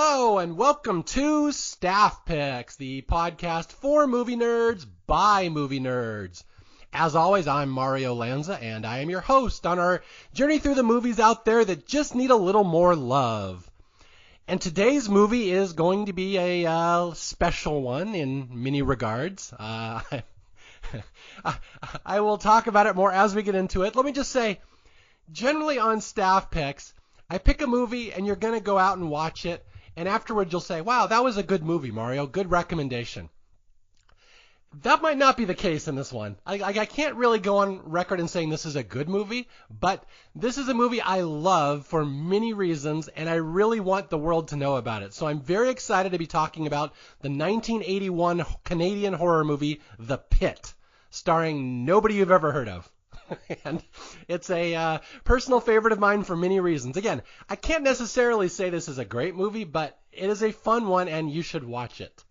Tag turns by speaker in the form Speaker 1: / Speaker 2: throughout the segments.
Speaker 1: Hello and welcome to Staff Picks, the podcast for movie nerds by movie nerds. As always, I'm Mario Lanza and I am your host on our journey through the movies out there that just need a little more love. And today's movie is going to be a special one in many regards. I will talk about it more as we get into it. Let me just say, generally on Staff Picks, I pick a movie and you're going to go out and watch it. And afterwards you'll say, wow, that was a good movie, Mario. Good recommendation. That might not be the case in this one. I can't really go on record and saying this is a good movie, but this is a movie I love for many reasons, and I really want the world to know about it. So I'm very excited to be talking about the 1981 Canadian horror movie, The Pit, starring nobody you've ever heard of. And it's a personal favorite of mine for many reasons. Again, I can't necessarily say this is a great movie, but it is a fun one and you should watch it.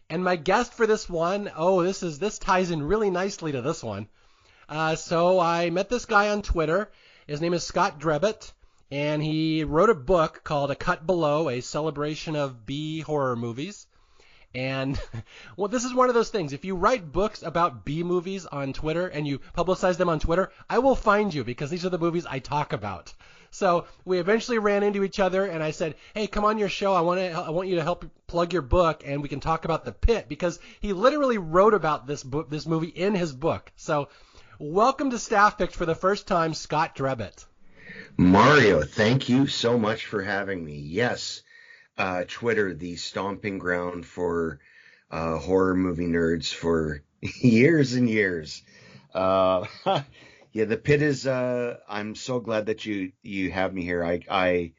Speaker 1: And my guest for this one, this ties in really nicely to this one. So I met this guy on Twitter. His name is Scott Drebbett, and he wrote a book called A Cut Below, a celebration of B horror movies. And, well, this is one of those things. If you write books about B movies on Twitter and you publicize them on Twitter, I will find you because these are the movies I talk about. So we eventually ran into each other and I said, hey, come on your show. I want you to help plug your book and we can talk about The Pit, because he literally wrote about this movie in his book. So welcome to Staff Picks for the first time, Scott Drebbett.
Speaker 2: Mario, thank you so much for having me. Yes. Twitter, the stomping ground for horror movie nerds for years and years. Yeah, The Pit is. I'm so glad that you have me here. I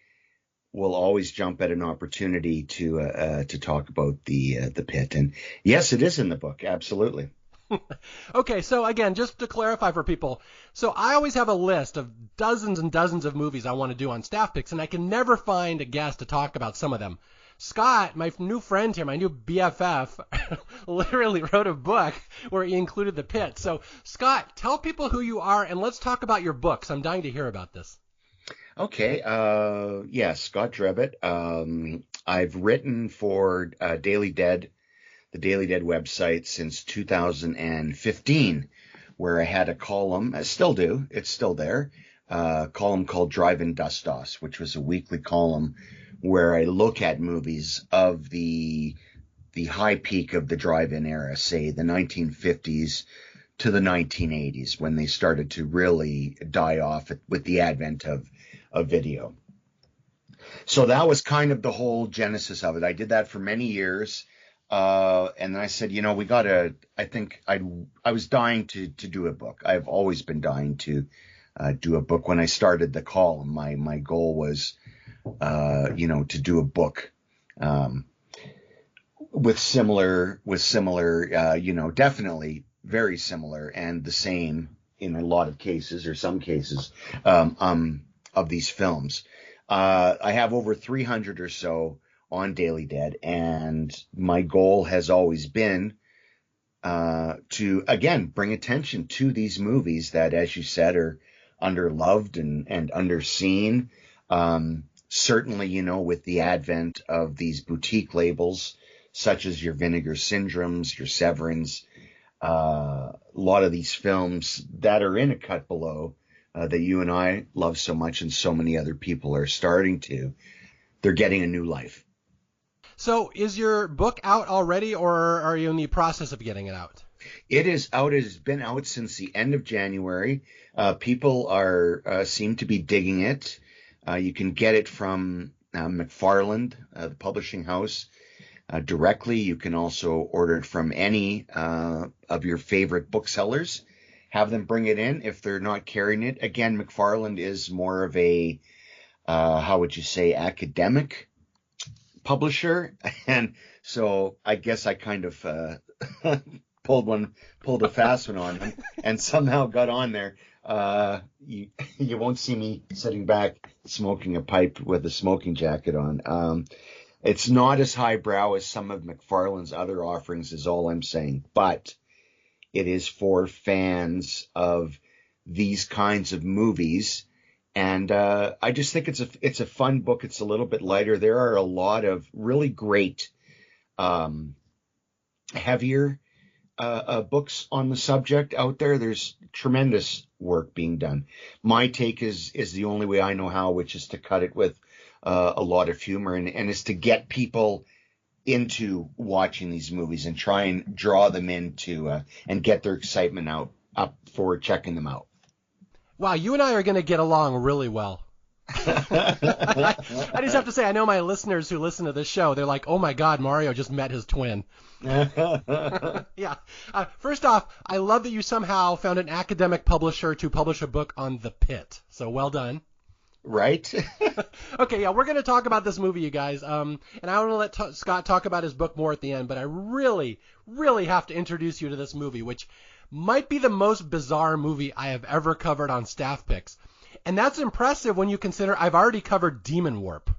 Speaker 2: will always jump at an opportunity to talk about the Pit, and yes, it is in the book. Absolutely.
Speaker 1: Okay, so again, just to clarify for people, so I always have a list of dozens and dozens of movies I want to do on Staff Picks, and I can never find a guest to talk about some of them. Scott, my new friend here, my new BFF, literally wrote a book where he included The Pit. So, Scott, tell people who you are, and let's talk about your books. I'm dying to hear about this.
Speaker 2: Okay, Scott Drebbett. I've written for Daily Dead, the Daily Dead website, since 2015, where I had a column, I still do, it's still there, a column called Drive-In Dust-Offs, which was a weekly column where I look at movies of the high peak of the drive-in era, say the 1950s to the 1980s, when they started to really die off with the advent of video. So that was kind of the whole genesis of it. I did that for many years. And then I said, I was dying to do a book. I've always been dying to do a book. When I started the column, my goal was, to do a book, with similar, definitely very similar and the same in a lot of cases, or some cases, of these films. I have over 300 or so on Daily Dead, and my goal has always been to, again, bring attention to these movies that, as you said, are underloved and underseen. Certainly, with the advent of these boutique labels, such as your Vinegar Syndromes, your Severins, a lot of these films that are in A Cut Below, that you and I love so much, and so many other people are starting to, they're getting a new life.
Speaker 1: So is your book out already, or are you in the process of getting it out?
Speaker 2: It is out. It has been out since the end of January. People seem to be digging it. You can get it from McFarland, the publishing house, directly. You can also order it from any of your favorite booksellers. Have them bring it in if they're not carrying it. Again, McFarland is more of a, academic publisher, and so I guess I kind of pulled a fast one on him, and somehow got on there. You won't see me sitting back smoking a pipe with a smoking jacket on. It's not as highbrow as some of McFarlane's other offerings, is all I'm saying, but it is for fans of these kinds of movies And I just think it's a fun book. It's a little bit lighter. There are a lot of really great, um, heavier books on the subject out there. There's tremendous work being done. My take is the only way I know how, which is to cut it with a lot of humor, and is to get people into watching these movies and try and draw them into and get their excitement up for checking them out.
Speaker 1: Wow, you and I are going to get along really well. I just have to say, I know my listeners who listen to this show, they're like, oh my God, Mario just met his twin. Yeah. First off, I love that you somehow found an academic publisher to publish a book on The Pit. So well done.
Speaker 2: Right?
Speaker 1: Okay, yeah, we're going to talk about this movie, you guys. And I want to let Scott talk about his book more at the end, but I really, really have to introduce you to this movie, which might be the most bizarre movie I have ever covered on Staff Picks. And that's impressive when you consider I've already covered Demon Warp.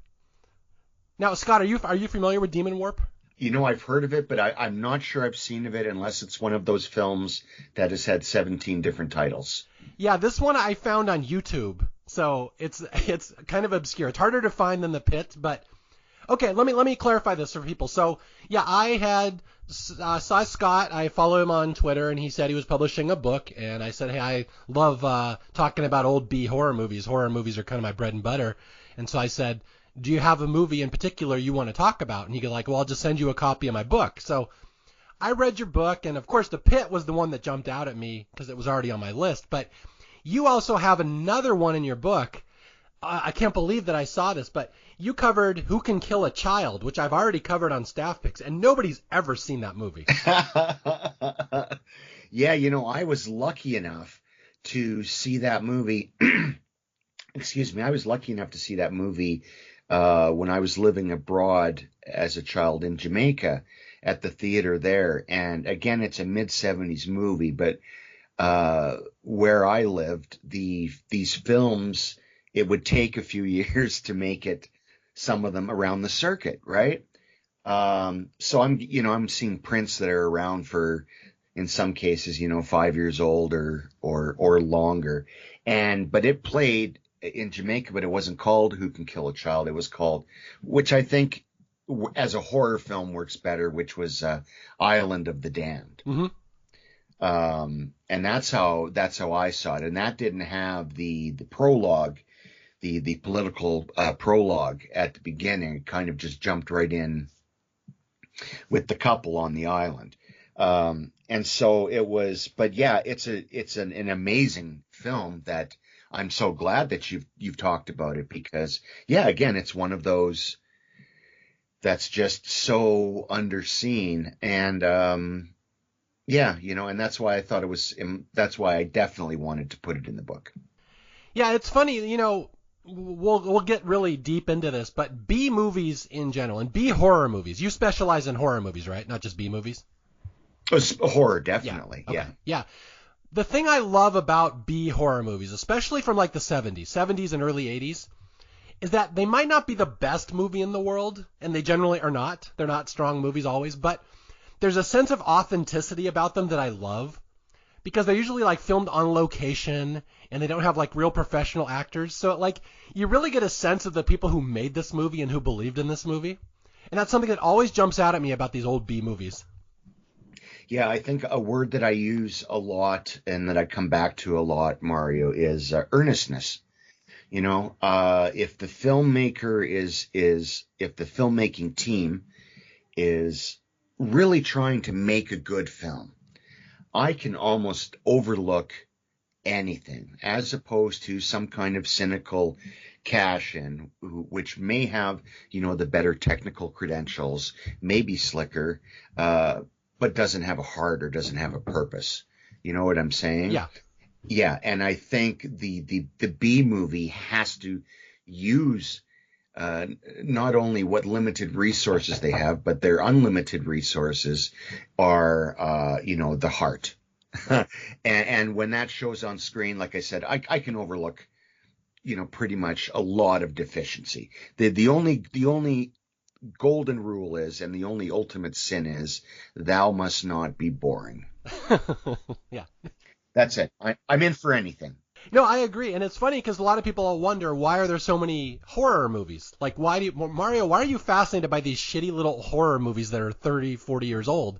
Speaker 1: Now, Scott, are you familiar with Demon Warp?
Speaker 2: You know, I've heard of it, but I'm not sure I've seen of it unless it's one of those films that has had 17 different titles.
Speaker 1: Yeah, this one I found on YouTube, so it's kind of obscure. It's harder to find than The Pit, but okay, let me clarify this for people. So yeah, I had saw Scott. I follow him on Twitter, and he said he was publishing a book, and I said, hey, I love talking about old B horror movies. Horror movies are kind of my bread and butter, and so I said, do you have a movie in particular you want to talk about? And he goes like, well, I'll just send you a copy of my book. So I read your book, and of course The Pit was the one that jumped out at me because it was already on my list. But you also have another one in your book. I can't believe that I saw this, but you covered Who Can Kill a Child, which I've already covered on Staff Picks, and nobody's ever seen that movie.
Speaker 2: Yeah, you know, I was lucky enough to see that movie. Excuse me, I was lucky enough to see that movie when I was living abroad as a child in Jamaica at the theater there. And again, it's a mid-70s movie, but where I lived, these films, it would take a few years to make it, some of them around the circuit, right? So I'm seeing prints that are around for, in some cases, 5 years old or longer. But it played in Jamaica, but it wasn't called Who Can Kill a Child. It was called, which I think as a horror film works better, which was Island of the Damned.
Speaker 1: Mm-hmm.
Speaker 2: And that's how I saw it. And that didn't have the prologue, the political prologue at the beginning. It kind of just jumped right in with the couple on the island. And so it was, but yeah, it's an amazing film that I'm so glad that you've talked about it, because yeah, again, it's one of those that's just so underseen. And yeah, and that's why I thought that's why I definitely wanted to put it in the book.
Speaker 1: Yeah, it's funny, we'll get really deep into this, but B movies in general, and B horror movies. You specialize in horror movies, right? Not just B movies?
Speaker 2: Horror, definitely.
Speaker 1: Yeah.
Speaker 2: Yeah.
Speaker 1: Okay. Yeah. The thing I love about B horror movies, especially from like the 70s and early 80s, is that they might not be the best movie in the world, and they generally are not. They're not strong movies always, but there's a sense of authenticity about them that I love, because they're usually like filmed on location, and they don't have like real professional actors. So like you really get a sense of the people who made this movie and who believed in this movie. And that's something that always jumps out at me about these old B movies.
Speaker 2: Yeah, I think a word that I use a lot and that I come back to a lot, Mario, is earnestness. If the filmmaker if the filmmaking team is really trying to make a good film, I can almost overlook anything, as opposed to some kind of cynical cash in, which may have, the better technical credentials, may be slicker, but doesn't have a heart or doesn't have a purpose. You know what I'm saying?
Speaker 1: Yeah.
Speaker 2: Yeah. And I think the B movie has to use not only what limited resources they have, but their unlimited resources are, the heart. And when that shows on screen, like I said, I can overlook, pretty much a lot of deficiency. The only golden rule is, and the only ultimate sin is, thou must not be boring.
Speaker 1: Yeah.
Speaker 2: That's it. I'm in for anything.
Speaker 1: No, I agree, and it's funny because a lot of people wonder why are there so many horror movies? Like, Mario, why are you fascinated by these shitty little horror movies that are 30, 40 years old?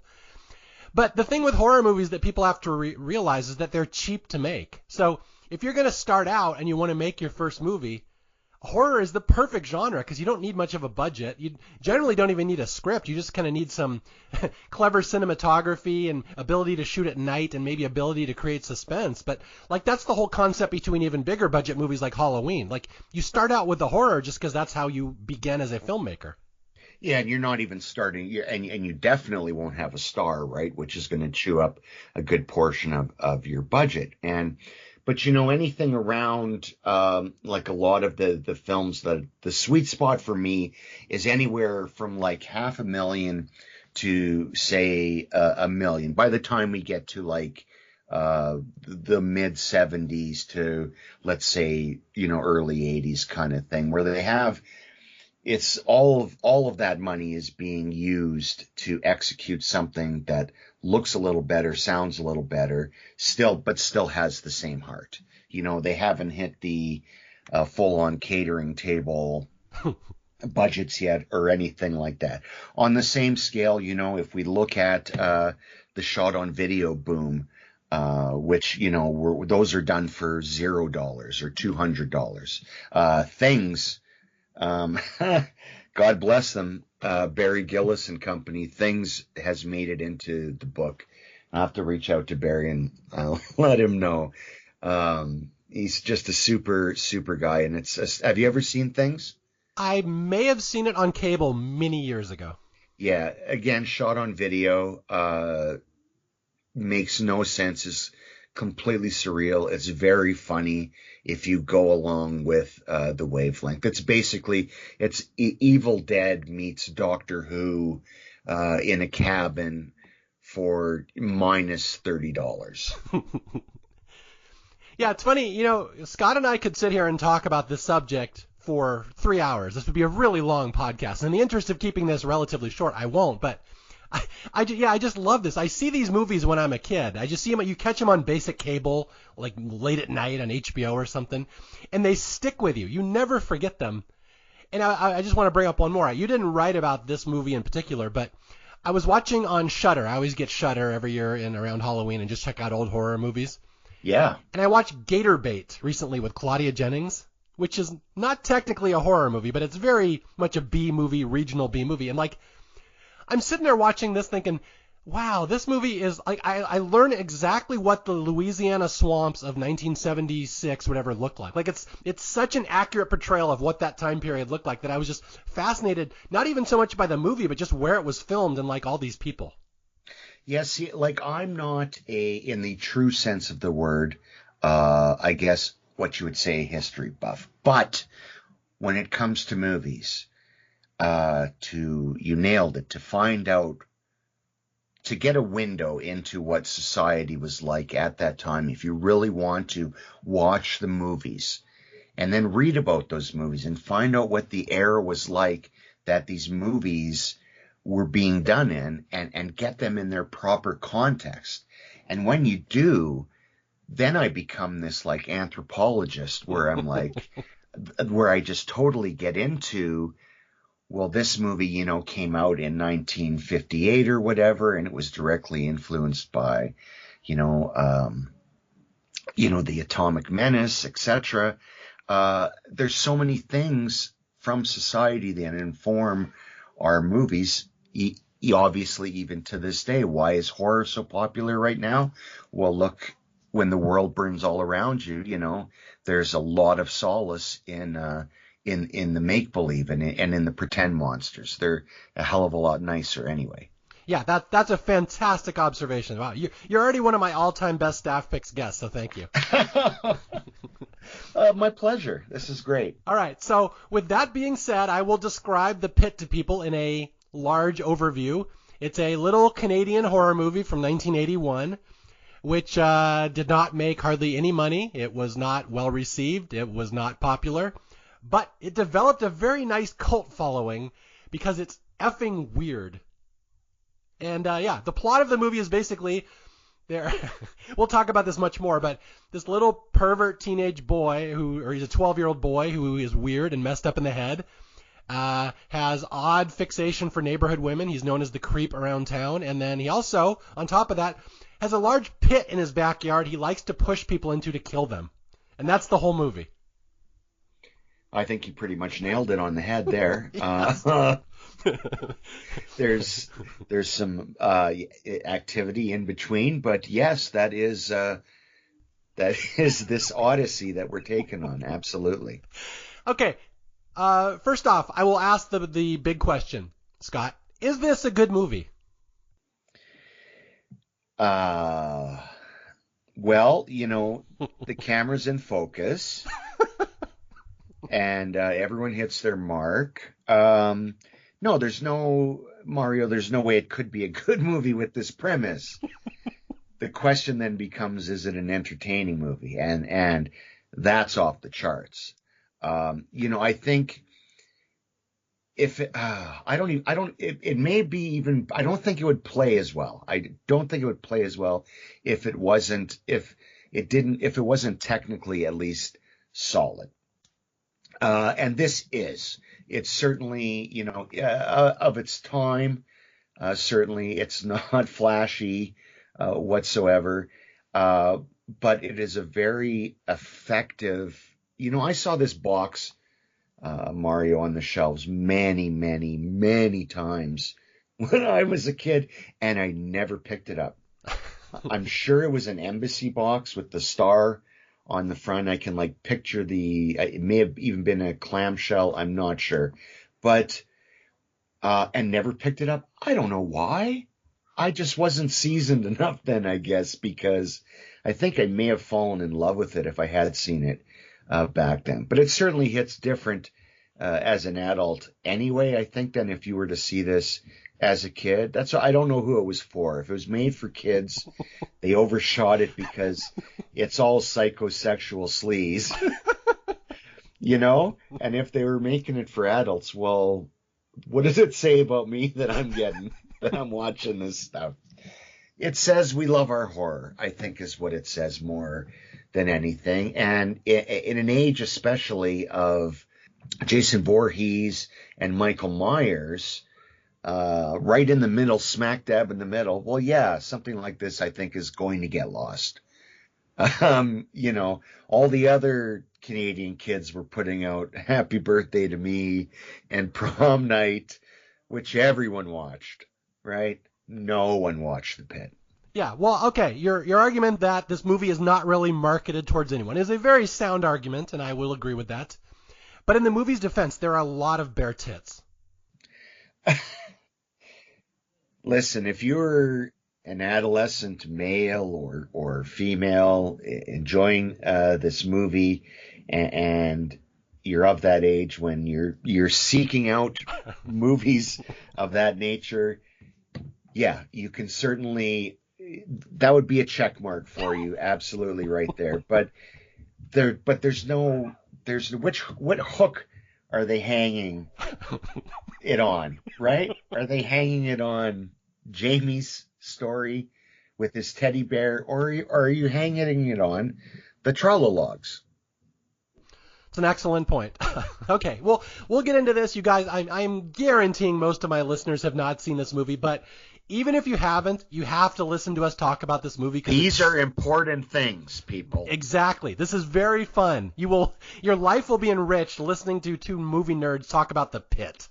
Speaker 1: But the thing with horror movies that people have to realize is that they're cheap to make. So if you're going to start out and you want to make your first movie, horror is the perfect genre because you don't need much of a budget. You generally don't even need a script. You just kind of need some clever cinematography and ability to shoot at night and maybe ability to create suspense. But like that's the whole concept between even bigger budget movies like Halloween. Like you start out with the horror just because that's how you began as a filmmaker.
Speaker 2: Yeah, and you're not even starting, and you definitely won't have a star, right? Which is going to chew up a good portion of your budget. But anything around like a lot of the films, the sweet spot for me is anywhere from like $500,000 to say $1 million. By the time we get to like the mid 70s to let's say early 80s kind of thing, where they have. It's all of that money is being used to execute something that looks a little better, sounds a little better, but still has the same heart. They haven't hit the full-on catering table budgets yet or anything like that. On the same scale, if we look at the shot on video boom, which those are done for $0 or $200. Things. God bless them, Barry Gillis and company. Things has made it into the book. I'll have to reach out to Barry and let him know. He's just a super, super guy. And have you ever seen Things?
Speaker 1: I may have seen it on cable many years ago.
Speaker 2: Yeah, again, shot on video, makes no sense, is completely surreal. It's very funny if you go along with the wavelength. It's Evil Dead meets Doctor Who in a cabin for minus $30.
Speaker 1: Yeah, it's funny. Scott and I could sit here and talk about this subject for 3 hours. This would be a really long podcast. In the interest of keeping this relatively short, I won't, but I just love this. I see these movies when I'm a kid. I just see them. You catch them on basic cable, like late at night on HBO or something, and they stick with you. You never forget them. And I just want to bring up one more. You didn't write about this movie in particular, but I was watching on Shudder. I always get Shudder every year in around Halloween and just check out old horror movies.
Speaker 2: Yeah.
Speaker 1: And I watched Gator Bait recently with Claudia Jennings, which is not technically a horror movie, but it's very much a B movie, regional B movie. And like, I'm sitting there watching this thinking, wow, this movie is like I learned exactly what the Louisiana swamps of 1976 whatever looked like. Like it's such an accurate portrayal of what that time period looked like that I was just fascinated, not even so much by the movie, but just where it was filmed and like all these people.
Speaker 2: Yes, like I'm not in the true sense of the word, I guess what you would say a history buff. But when it comes to movies, you nailed it, to find out, to get a window into what society was like at that time. If you really want to watch the movies and then read about those movies and find out what the era was like that these movies were being done in and get them in their proper context. And when you do, then I become this like anthropologist where I'm like, where I just totally get into, well, this movie, came out in 1958 or whatever, and it was directly influenced by, the Atomic Menace, etc. There's so many things from society that inform our movies. Obviously, even to this day, why is horror so popular right now? Well, look, when the world burns all around you, there's a lot of solace in the make-believe and in the pretend monsters. They're a hell of a lot nicer anyway.
Speaker 1: Yeah, that's a fantastic observation. Wow, you're already one of my all-time best staff picks guests, so thank you.
Speaker 2: My pleasure. This is great.
Speaker 1: All right, so with that being said, I will describe The Pit to people in a large overview. It's a little Canadian horror movie from 1981, which did not make hardly any money. It was not well received. It was not popular. But it developed a very nice cult following because it's effing weird. And the plot of the movie is basically there, we'll talk about this much more, but this little pervert teenage boy or he's a 12-year-old boy who is weird and messed up in the head, has odd fixation for neighborhood women. He's known as the creep around town. And then he also, on top of that, has a large pit in his backyard he likes to push people into to kill them. And that's the whole movie.
Speaker 2: I think you pretty much nailed it on the head there. There's some activity in between, but yes, that is this odyssey that we're taking on. Absolutely.
Speaker 1: Okay. First off, I will ask the big question, Scott. Is this a good movie?
Speaker 2: Well, the camera's in focus, and everyone hits their mark. No, there's no way it could be a good movie with this premise. The question then becomes, is it an entertaining movie? And that's off the charts. I think if it may be even, I don't think it would play as well. I don't think it would play as well if it wasn't technically at least solid. And it's certainly, of its time. Certainly it's not flashy, whatsoever. But it is a very effective, I saw this box, Mario, on the shelves many, many, many times when I was a kid, and I never picked it up. I'm sure it was an Embassy box with the star on the front. I can picture it may have even been a clamshell. I'm not sure, but, and never picked it up. I don't know why. I just wasn't seasoned enough then, I guess, because I think I may have fallen in love with it if I had seen it back then. But it certainly hits different as an adult anyway, I think, than if you were to see this as a kid. I don't know who it was for. If it was made for kids, they overshot it because it's all psychosexual sleaze, And if they were making it for adults, well, what does it say about me that I'm getting, that I'm watching this stuff? It says we love our horror, I think, is what it says more than anything. And in an age especially of Jason Voorhees and Michael Myers, right in the middle, smack dab in the middle, well, yeah, something like this, I think, is going to get lost. All the other Canadian kids were putting out Happy Birthday to Me and Prom Night, which everyone watched, right? No one watched The Pit.
Speaker 1: Yeah, well, okay, your argument that this movie is not really marketed towards anyone is a very sound argument, and I will agree with that. But in the movie's defense, there are a lot of bare tits.
Speaker 2: Listen, if you're an adolescent male or female enjoying this movie, and you're of that age when you're seeking out movies of that nature, yeah, you can certainly, that would be a check mark for you, absolutely, right there. But there's what hook are they hanging it on, right? Are they hanging it on Jamie's story with his teddy bear, or are you hanging it on the Trolologs?
Speaker 1: It's an excellent point. Okay, well, we'll get into this, you guys. I'm guaranteeing most of my listeners have not seen this movie, but even if you haven't, you have to listen to us talk about this movie.
Speaker 2: These are important things, people.
Speaker 1: Exactly. This is very fun. Your life will be enriched listening to two movie nerds talk about The Pit.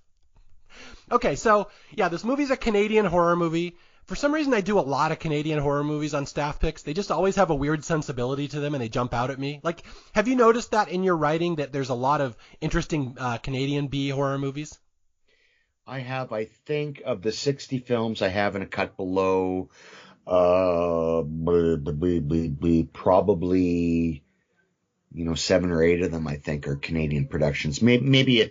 Speaker 1: Okay, so yeah, this movie's a Canadian horror movie. For some reason, I do a lot of Canadian horror movies on staff picks. They just always have a weird sensibility to them, and they jump out at me. Have you noticed that in your writing that there's a lot of interesting Canadian B horror movies?
Speaker 2: I have. I think of the 60 films I have in a cut below, probably 7 or 8 of them I think are Canadian productions. Maybe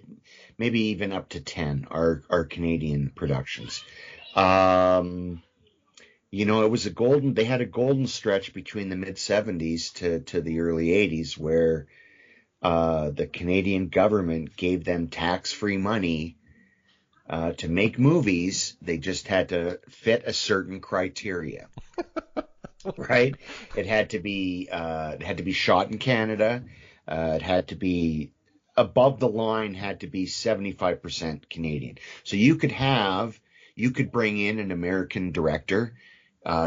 Speaker 2: even up to 10 are Canadian productions. It was they had a golden stretch between the mid 70s to the early 80s where the Canadian government gave them tax-free money to make movies. They just had to fit a certain criteria. right? It had to be shot in Canada. It had to be above the line, had to be 75% Canadian. So you could bring in an American director,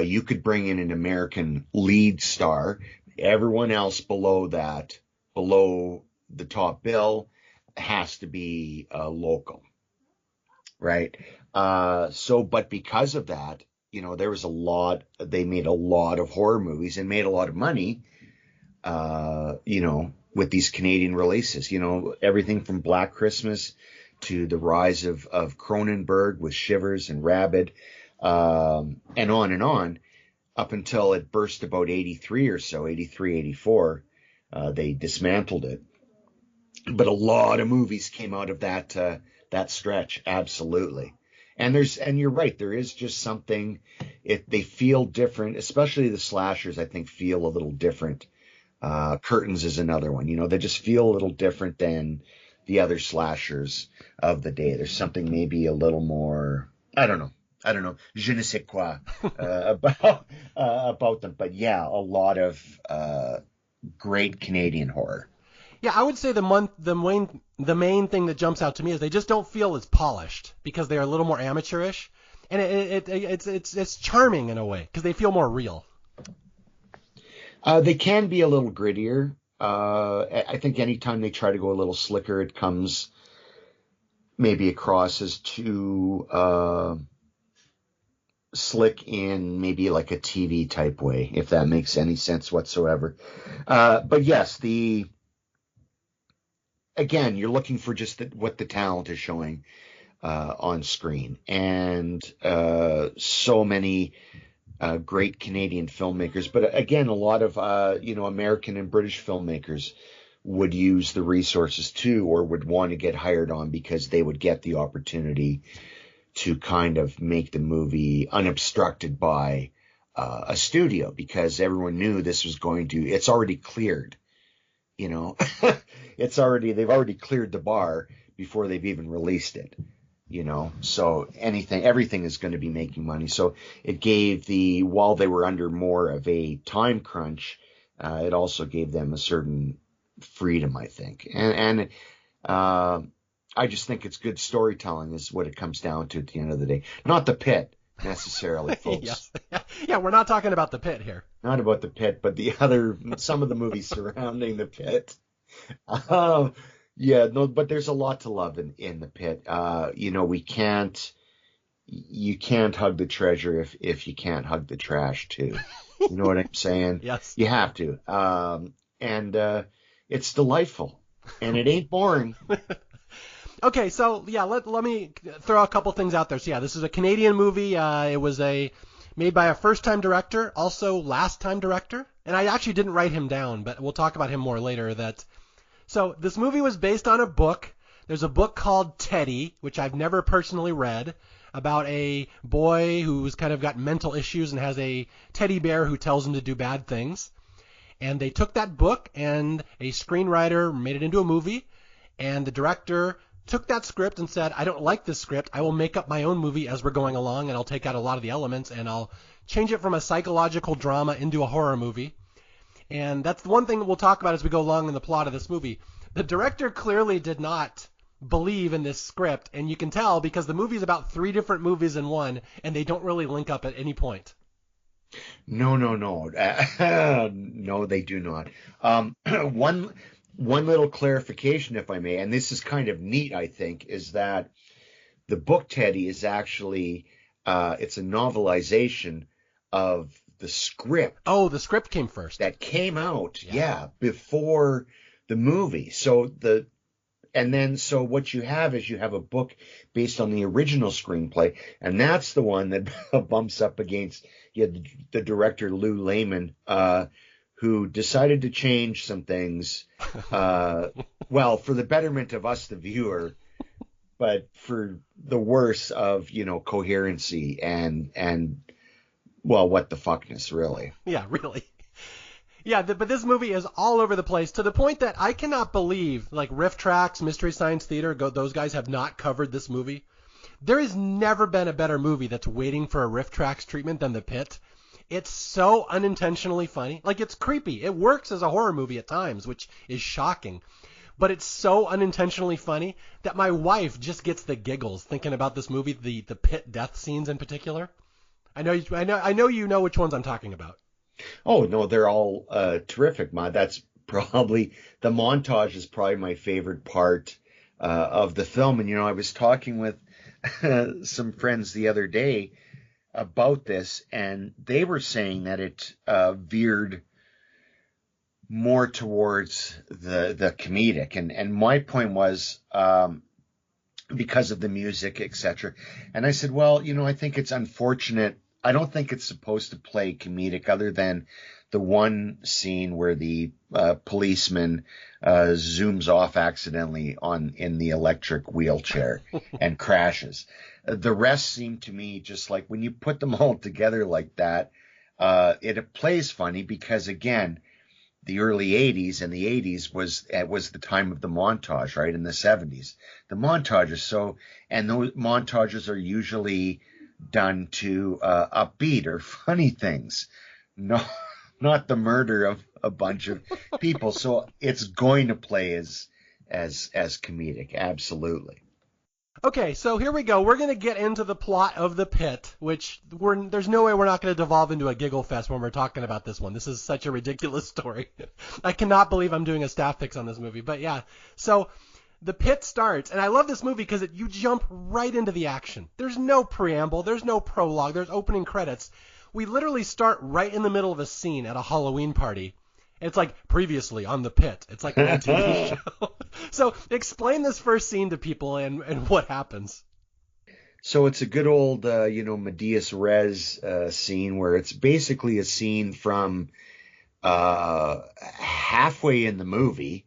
Speaker 2: you could bring in an American lead star. Everyone else below that, below the top bill, has to be local, right? But because of that, there was they made a lot of horror movies and made a lot of money, with these Canadian releases, everything from Black Christmas to the rise of Cronenberg with Shivers and Rabid, and on, up until it burst about 83 or so, 83, 84. They dismantled it. But a lot of movies came out of that stretch, absolutely. And you're right, there is just something, they feel different, especially the slashers, I think, feel a little different. Curtains is another one. They just feel a little different than the other slashers of the day. There's something maybe a little more, I don't know, je ne sais quoi, about them. But yeah, a lot of great Canadian horror.
Speaker 1: Yeah, I would say the main thing that jumps out to me is they just don't feel as polished because they are a little more amateurish, and it's charming in a way because they feel more real.
Speaker 2: They can be a little grittier. I think anytime they try to go a little slicker, it comes maybe across as too slick in maybe like a TV type way, if that makes any sense whatsoever. But yes, again, you're looking for just what the talent is showing on screen, and so many great Canadian filmmakers. But again, a lot of American and British filmmakers would use the resources too, or would want to get hired on because they would get the opportunity to kind of make the movie unobstructed by a studio, because everyone knew this was it's already cleared. They've already cleared the bar before they've even released it. So everything is going to be making money. So it gave while they were under more of a time crunch, it also gave them a certain freedom, I think. And I just think it's good storytelling is what it comes down to at the end of the day. Not The Pit, necessarily, folks.
Speaker 1: Yeah, we're not talking about The Pit here.
Speaker 2: Not about The Pit, but some of the movies surrounding The Pit. Yeah, no, but there's a lot to love in The Pit. You can't hug the treasure if you can't hug the trash too. You know what I'm saying?
Speaker 1: Yes.
Speaker 2: You have to. And it's delightful, and it ain't boring.
Speaker 1: Okay, so yeah, let me throw a couple things out there. So yeah, this is a Canadian movie. It was made by a first-time director, also last-time director, and I actually didn't write him down, but we'll talk about him more later. So this movie was based on a book. There's a book called Teddy, which I've never personally read, about a boy who's kind of got mental issues and has a teddy bear who tells him to do bad things. And they took that book, and a screenwriter made it into a movie, and the director took that script and said, I don't like this script. I will make up my own movie as we're going along, and I'll take out a lot of the elements, and I'll change it from a psychological drama into a horror movie. And that's the one thing that we'll talk about as we go along in the plot of this movie. The director clearly did not believe in this script, and you can tell because the movie is about 3 different movies in one, and they don't really link up at any point.
Speaker 2: No. No, they do not. One little clarification, if I may, and this is kind of neat, I think, is that the book Teddy is actually it's a novelization of the script.
Speaker 1: Oh, the script came first.
Speaker 2: That came out, before the movie. So what you have is a book based on the original screenplay, and that's the one that bumps up against the director Lou Lehman, who decided to change some things, well, for the betterment of us, the viewer, but for the worse of, coherency and well, what the fuckness, really.
Speaker 1: Yeah, really. Yeah, but this movie is all over the place to the point that I cannot believe, like Riff Tracks, Mystery Science Theater, those guys have not covered this movie. There has never been a better movie that's waiting for a Riff Tracks treatment than The Pit. It's so unintentionally funny. Like, it's creepy. It works as a horror movie at times, which is shocking. But it's so unintentionally funny that my wife just gets the giggles thinking about this movie, the pit death scenes in particular. I know you know which ones I'm talking about.
Speaker 2: Oh no, they're all terrific, Ma. That's probably the montage is probably my favorite part of the film. And I was talking with some friends the other day about this, and they were saying that it veered more towards the comedic, and my point was because of the music, etc. And I said, well, I think it's unfortunate. I don't think it's supposed to play comedic, other than the one scene where the policeman zooms off accidentally in the electric wheelchair and crashes. The rest seem to me just like, when you put them all together like that, it plays funny because, again, the early 80s and the 80s was the time of the montage, right? In the 70s. The montages, and those montages are usually done to upbeat or funny things, not the murder of a bunch of people. So it's going to play as comedic, absolutely.
Speaker 1: Okay, so here we go. We're going to get into the plot of The Pit, which there's no way we're not going to devolve into a giggle fest when we're talking about this one. This is such a ridiculous story. I cannot believe I'm doing a staff picks on this movie. But yeah, so The Pit starts, and I love this movie because you jump right into the action. There's no preamble. There's no prologue. There's opening credits. We literally start right in the middle of a scene at a Halloween party. It's like previously on The Pit. It's like an TV show. So explain this first scene to people and what happens.
Speaker 2: So it's a good old, Medias Res scene where it's basically a scene from halfway in the movie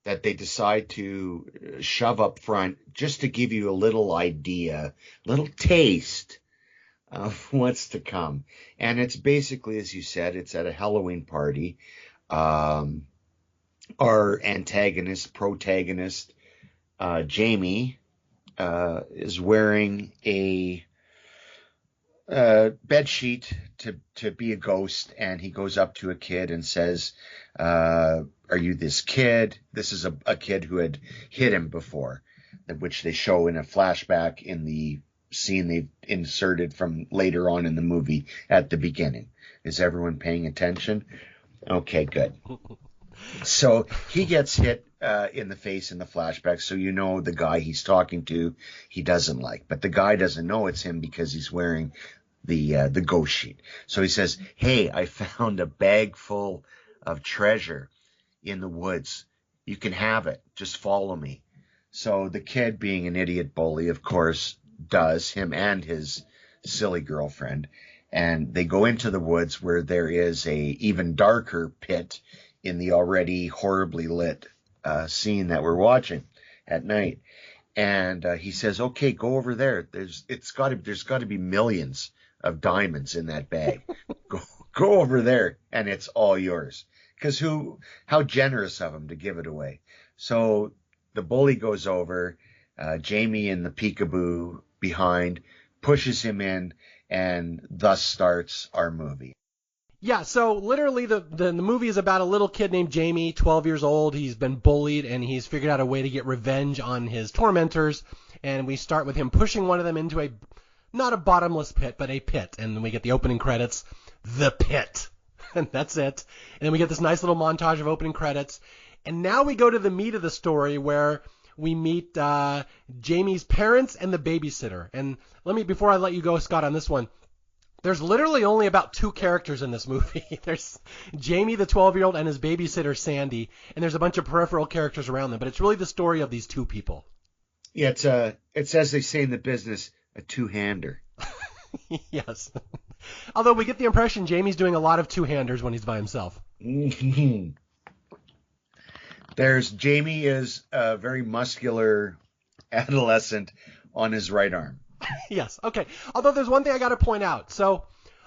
Speaker 2: that they decide to shove up front just to give you a little idea, little taste of what's to come. And it's basically, as you said, it's at a Halloween party. Our protagonist, Jamie, is wearing a bed sheet to be a ghost, and he goes up to a kid and says, "Are you this kid?" This is a kid who had hit him before, which they show in a flashback in the scene they've inserted from later on in the movie at the beginning. Is everyone paying attention? Okay, good. So he gets hit in the face in the flashback, so the guy he's talking to, he doesn't like. But the guy doesn't know it's him because he's wearing the ghost sheet. So he says, "Hey, I found a bag full of treasure in the woods. You can have it. Just follow me." So the kid, being an idiot bully, of course, does, him and his silly girlfriend. And they go into the woods where there is a even darker pit in the already horribly lit scene that we're watching at night. And he says, "Okay, go over there. There's got to be millions of diamonds in that bag. Go over there, and it's all yours." Because how generous of him to give it away. So the bully goes over. Jamie in the peekaboo behind pushes him in, and thus starts our movie.
Speaker 1: Yeah, so literally the movie is about a little kid named Jamie, 12 years old. He's been bullied, and he's figured out a way to get revenge on his tormentors. And we start with him pushing one of them into not a bottomless pit, but a pit. And then we get the opening credits, The Pit. And that's it. And then we get this nice little montage of opening credits. And now we go to the meat of the story where we meet Jamie's parents and the babysitter. And before I let you go, Scott, on this one, there's literally only about two characters in this movie. There's Jamie, the 12-year-old, and his babysitter, Sandy, and there's a bunch of peripheral characters around them. But it's really the story of these two people.
Speaker 2: Yeah, it's as they say in the business, a two-hander.
Speaker 1: Yes. Although we get the impression Jamie's doing a lot of two-handers when he's by himself.
Speaker 2: Jamie is a very muscular adolescent on his right arm.
Speaker 1: Yes. Okay. Although there's one thing I got to point out. So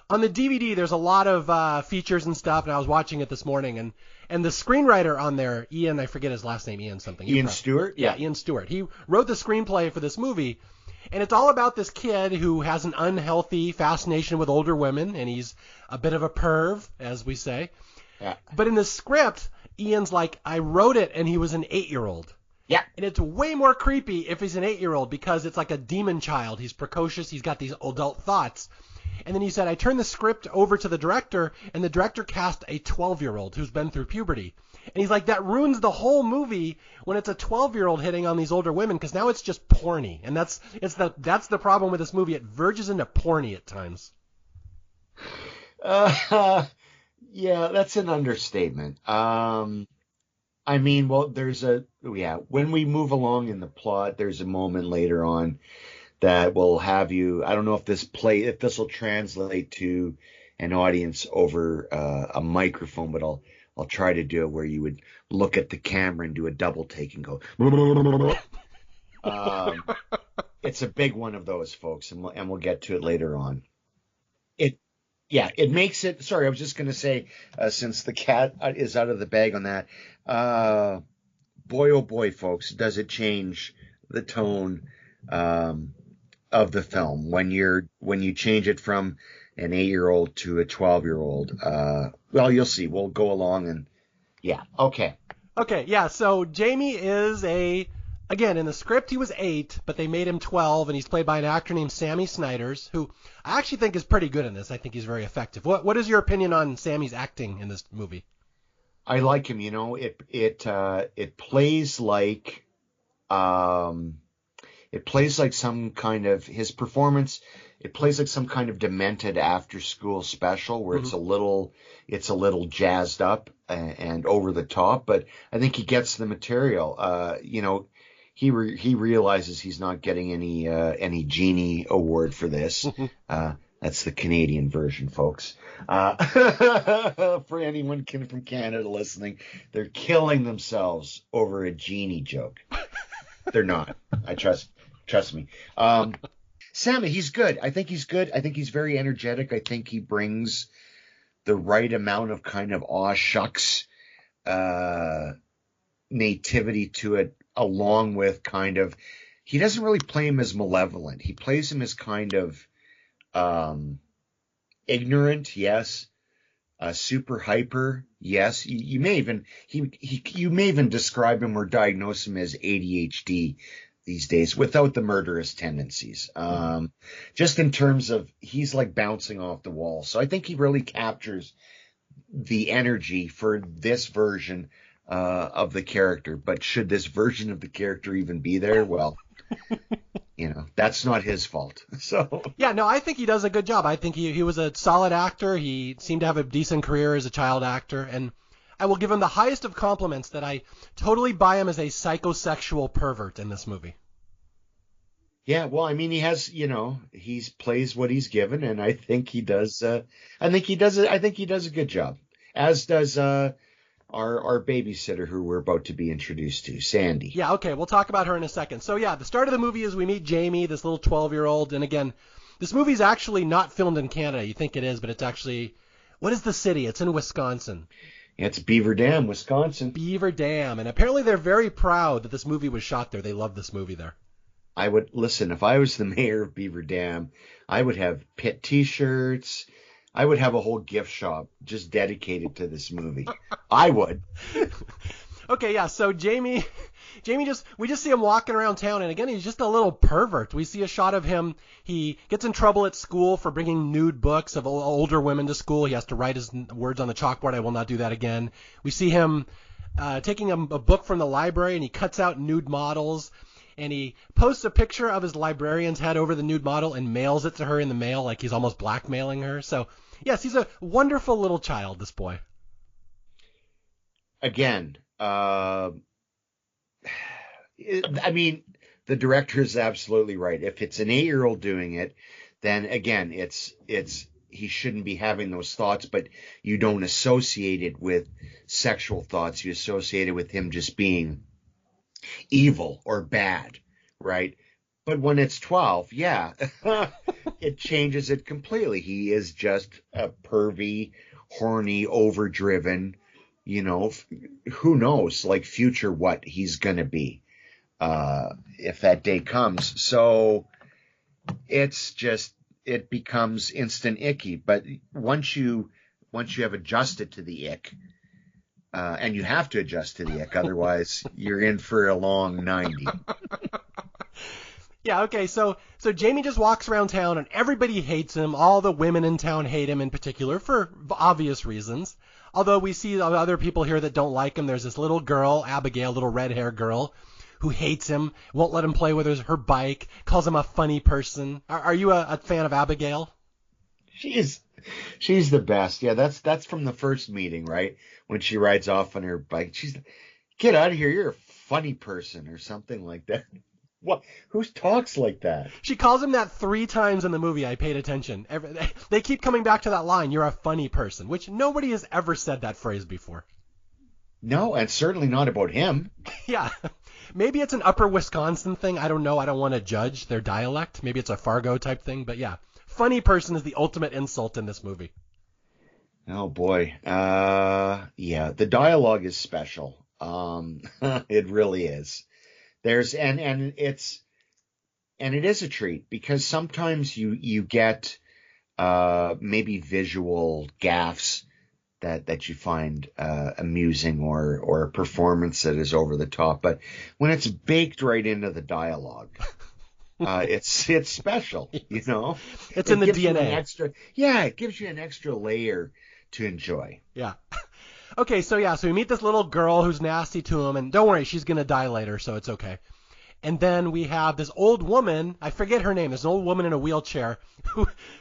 Speaker 1: on the DVD, there's a lot of features and stuff, and I was watching it this morning, and the screenwriter on there, Ian, I forget his last name, Ian something.
Speaker 2: Ian Stewart?
Speaker 1: Yeah, Ian Stewart. He wrote the screenplay for this movie, And it's all about this kid who has an unhealthy fascination with older women, and he's a bit of a perv, as we say.
Speaker 2: Yeah.
Speaker 1: But in the script, Ian's like, I wrote it, and he was an 8-year-old.
Speaker 2: Yeah.
Speaker 1: And it's way more creepy if he's an 8-year-old because it's like a demon child. He's precocious. He's got these adult thoughts. And then he said, I turned the script over to the director, and the director cast a 12-year-old who's been through puberty. And he's like, that ruins the whole movie when it's a 12-year-old hitting on these older women, because now it's just porny. And that's the problem with this movie. It verges into porny at times.
Speaker 2: Yeah, that's an understatement. I mean, well, when we move along in the plot, there's a moment later on that will have you, I don't know if this will translate to an audience over a microphone, but I'll try to do it where you would look at the camera and do a double take and go, it's a big one of those, folks, and we'll get to it later on. It makes it. Sorry, I was just going to say, since the cat is out of the bag on that, boy, oh boy, folks, does it change the tone of the film when you change it from an 8-year-old to a 12-year-old. Well, you'll see. We'll go along and yeah. Okay.
Speaker 1: Okay, yeah. So Jamie is again, in the script he was 8, but they made him 12, and he's played by an actor named Sammy Snyders, who I actually think is pretty good in this. I think he's very effective. What is your opinion on Sammy's acting in this movie?
Speaker 2: I like him. It plays like some kind of his performance. It plays like some kind of demented after school special where it's a little jazzed up and over the top, but I think he gets the material. He realizes he's not getting any Genie Award for this. That's the Canadian version, folks. For anyone from Canada listening, they're killing themselves over a Genie joke. They're not. I trust me. Sammy, he's good. I think he's good. I think he's very energetic. I think he brings the right amount of kind of aw shucks nativity to it, along with kind of, he doesn't really play him as malevolent. He plays him as kind of ignorant, yes. Super hyper, yes. You may even describe him or diagnose him as ADHD these days, without the murderous tendencies. Just in terms of, he's like bouncing off the wall. So I think he really captures the energy for this version of the character. But should this version of the character even be there? Well, that's not his fault. So
Speaker 1: yeah, no, I think he does a good job. I think he was a solid actor. He seemed to have a decent career as a child actor, and I will give him the highest of compliments that I totally buy him as a psychosexual pervert in this movie.
Speaker 2: Yeah, well, I mean, he has, he plays what he's given, and I think he does. I think he does a good job, as does our babysitter who we're about to be introduced to, Sandy.
Speaker 1: Yeah, okay, we'll talk about her in a second. So yeah, the start of the movie is we meet Jamie, this little 12-year-old, and again, this movie is actually not filmed in Canada. You think it is, but it's actually, what is the city? It's in Wisconsin.
Speaker 2: Yeah, it's Beaver Dam, Wisconsin.
Speaker 1: Beaver Dam, and apparently they're very proud that this movie was shot there. They love this movie there.
Speaker 2: I would listen, if I was the mayor of Beaver Dam, I would have Pitt t-shirts. I would have a whole gift shop just dedicated to this movie. I would.
Speaker 1: Okay, yeah, so Jamie we just see him walking around town, and again, he's just a little pervert. We see a shot of him. He gets in trouble at school for bringing nude books of older women to school. He has to write his words on the chalkboard. I will not do that again. We see him taking a book from the library, and he cuts out nude models, and he posts a picture of his librarian's head over the nude model and mails it to her in the mail, like he's almost blackmailing her. So, yes, he's a wonderful little child, this boy.
Speaker 2: Again, I mean, the director is absolutely right. If it's an 8-year-old doing it, then again, he shouldn't be having those thoughts, but you don't associate it with sexual thoughts. You associate it with him just being evil or bad, right? But when it's 12, yeah, it changes it completely. He is just a pervy, horny, overdriven, who knows, like future what he's going to be if that day comes. So it's just, it becomes instant icky. But once you have adjusted to the ick, and you have to adjust to the ick, otherwise you're in for a long 90.
Speaker 1: Yeah, okay, so Jamie just walks around town and everybody hates him. All the women in town hate him in particular for obvious reasons. Although we see other people here that don't like him. There's this little girl, Abigail, little red-haired girl, who hates him, won't let him play with her bike, calls him a funny person. Are you a fan of Abigail?
Speaker 2: She's the best. Yeah, that's from the first meeting, right? When she rides off on her bike. She's, get out of here, you're a funny person, or something like that. What? Who talks like that?
Speaker 1: She calls him that 3 times in the movie. I paid attention. They keep coming back to that line, you're a funny person, which nobody has ever said that phrase before.
Speaker 2: No, and certainly not about him.
Speaker 1: Yeah. Maybe it's an upper Wisconsin thing. I don't know. I don't want to judge their dialect. Maybe it's a Fargo type thing. But yeah, funny person is the ultimate insult in this movie.
Speaker 2: Oh, boy. Yeah, the dialogue is special. It really is. There's and it is a treat, because sometimes you get maybe visual gaffes that you find amusing, or a performance that is over the top, but when it's baked right into the dialogue, it's special, you know.
Speaker 1: It's in the DNA.
Speaker 2: It gives you an extra layer to enjoy.
Speaker 1: Yeah. Okay, so we meet this little girl who's nasty to him, and don't worry, she's going to die later, so it's okay. And then we have this old woman, I forget her name, there's an old woman in a wheelchair.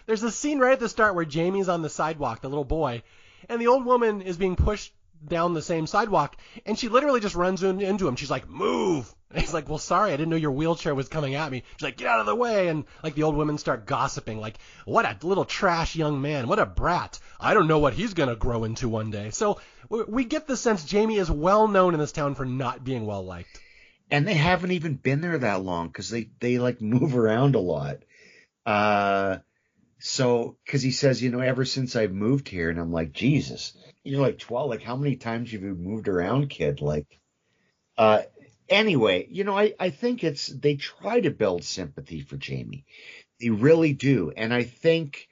Speaker 1: There's a scene right at the start where Jamie's on the sidewalk, the little boy, and the old woman is being pushed down the same sidewalk, and she literally just runs into him. She's like, move! And he's like, well, sorry, I didn't know your wheelchair was coming at me. She's like, get out of the way! And like the old women start gossiping, like, what a little trash young man, what a brat. I don't know what he's going to grow into one day. So we get the sense Jamie is well known in this town for not being well liked.
Speaker 2: And they haven't even been there that long, because they like move around a lot. So, because he says, ever since I've moved here, and I'm like, Jesus, you're like 12. Like, how many times have you moved around, kid? Like, anyway, I think they try to build sympathy for Jamie. They really do. And I think,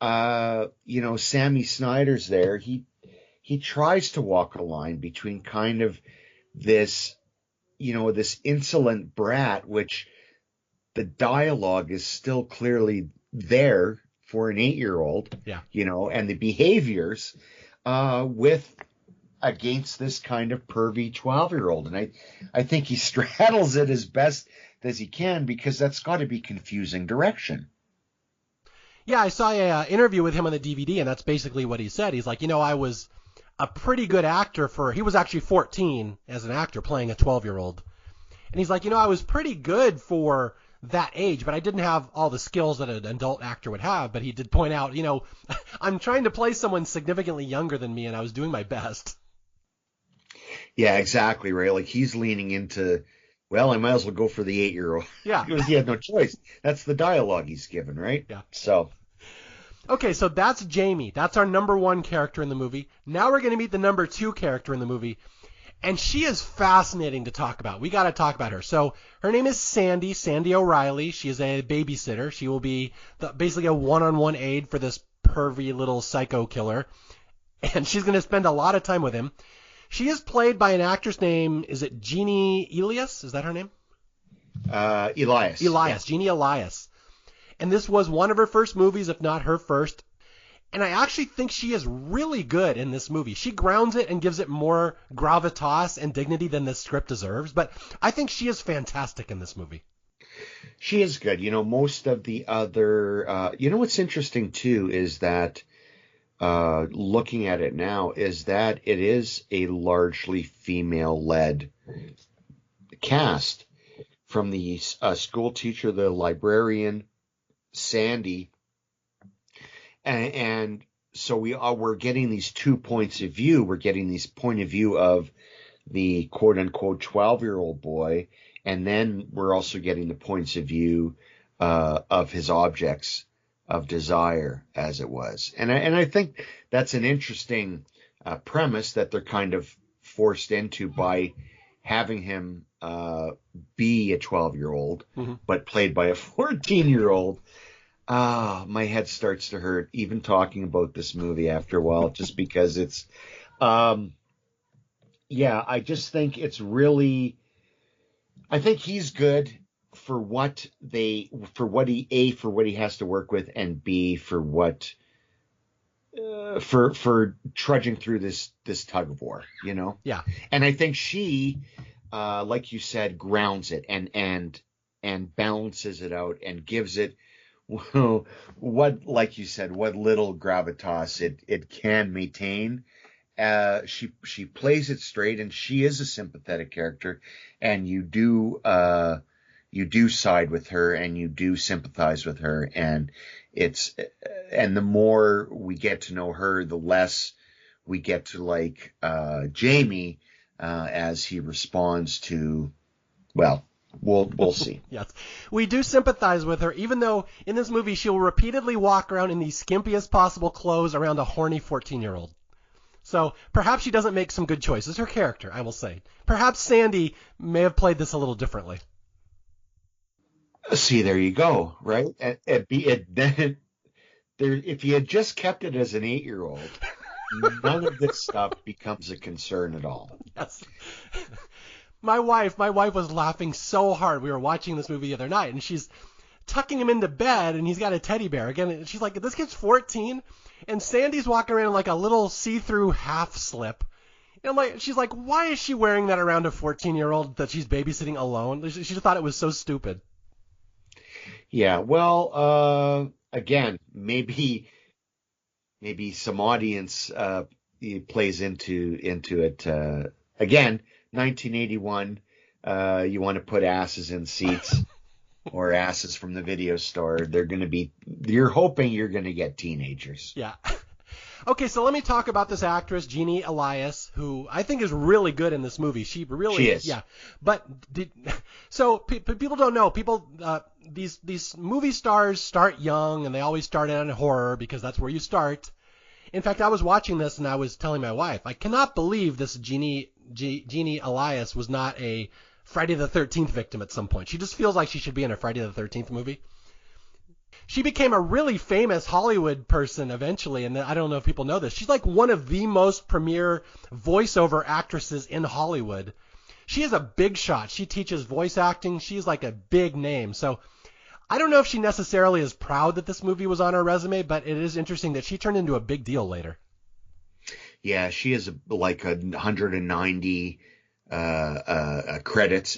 Speaker 2: Sammy Snyder's there. He tries to walk a line between kind of this, this insolent brat, which the dialogue is still clearly there for an 8-year-old,
Speaker 1: yeah,
Speaker 2: and the behaviors with against this kind of pervy 12-year-old. And I think he straddles it as best as he can, because that's got to be confusing direction.
Speaker 1: Yeah, I saw a interview with him on the DVD, and that's basically what he said. He's like, I was a pretty good actor he was actually 14 as an actor playing a 12-year-old. And he's like, I was pretty good for that age, but I didn't have all the skills that an adult actor would have. But he did point out, I'm trying to play someone significantly younger than me, and I was doing my best.
Speaker 2: Yeah, exactly, right. Like, he's leaning into, well, I might as well go for the 8-year-old.
Speaker 1: Yeah.
Speaker 2: Because he had no choice. That's the dialogue he's given, right?
Speaker 1: Yeah.
Speaker 2: So.
Speaker 1: Okay, so that's Jamie. That's our number 1 character in the movie. Now we're going to meet the number 2 character in the movie. And she is fascinating to talk about. We got to talk about her. So her name is Sandy O'Reilly. She is a babysitter. She will be basically a one-on-one aide for this pervy little psycho killer. And she's going to spend a lot of time with him. She is played by an actress named, is it Jeannie Elias? Is that her name?
Speaker 2: Elias.
Speaker 1: Yeah. Jeannie Elias. And this was one of her first movies, if not her first. And I actually think she is really good in this movie. She grounds it and gives it more gravitas and dignity than this script deserves. But I think she is fantastic in this movie.
Speaker 2: She is good. Most of the other... what's interesting, too, is that looking at it now, is that it is a largely female-led cast. From the school teacher, the librarian, Sandy... And so we're getting these 2 points of view. We're getting this point of view of the quote-unquote 12-year-old boy, and then we're also getting the points of view of his objects of desire, as it was. And I think that's an interesting premise that they're kind of forced into by having him be a 12-year-old,
Speaker 1: Mm-hmm.
Speaker 2: but played by a 14-year-old. My head starts to hurt even talking about this movie after a while, just because it's, yeah, I just think it's really, I think he's good for what he has to work with, and B, for what, for trudging through this tug of war,
Speaker 1: Yeah.
Speaker 2: And I think she, like you said, grounds it and balances it out and gives it, what, like you said, what little gravitas it can maintain. She plays it straight, and she is a sympathetic character, and you do side with her, and you do sympathize with her, and the more we get to know her, the less we get to like Jamie, as he responds to, well, we'll see.
Speaker 1: Yes. We do sympathize with her, even though in this movie she'll repeatedly walk around in the skimpiest possible clothes around a horny 14-year-old. So perhaps she doesn't make some good choices. Her character, I will say. Perhaps Sandy may have played this a little differently.
Speaker 2: See, there you go, right? Then if you had just kept it as an 8-year-old, none of this stuff becomes a concern at all.
Speaker 1: Yes. My wife was laughing so hard. We were watching this movie the other night, and she's tucking him into bed, and he's got a teddy bear. Again, she's like, this kid's 14, and Sandy's walking around in like a little see-through half slip. And she's like, why is she wearing that around a 14-year-old that she's babysitting alone? She just thought it was so stupid.
Speaker 2: Yeah, well, again, maybe some audience plays into it. Again, 1981, you want to put asses in seats or asses from the video store. You're hoping you're going to get teenagers.
Speaker 1: Yeah. Okay, so let me talk about this actress, Jeannie Elias, who I think is really good in this movie. She
Speaker 2: is.
Speaker 1: Yeah. But people don't know. These movie stars start young, and they always start out in horror because that's where you start. In fact, I was watching this and I was telling my wife, I cannot believe this Jeannie Elias was not a Friday the 13th victim at some point. She just feels like she should be in a Friday the 13th movie. She became a really famous Hollywood person eventually, and I don't know if people know this. She's like one of the most premier voiceover actresses in Hollywood. She is a big shot. She teaches voice acting. She's like a big name. So I don't know if she necessarily is proud that this movie was on her resume, but it is interesting that she turned into a big deal later.
Speaker 2: Yeah, she has like 190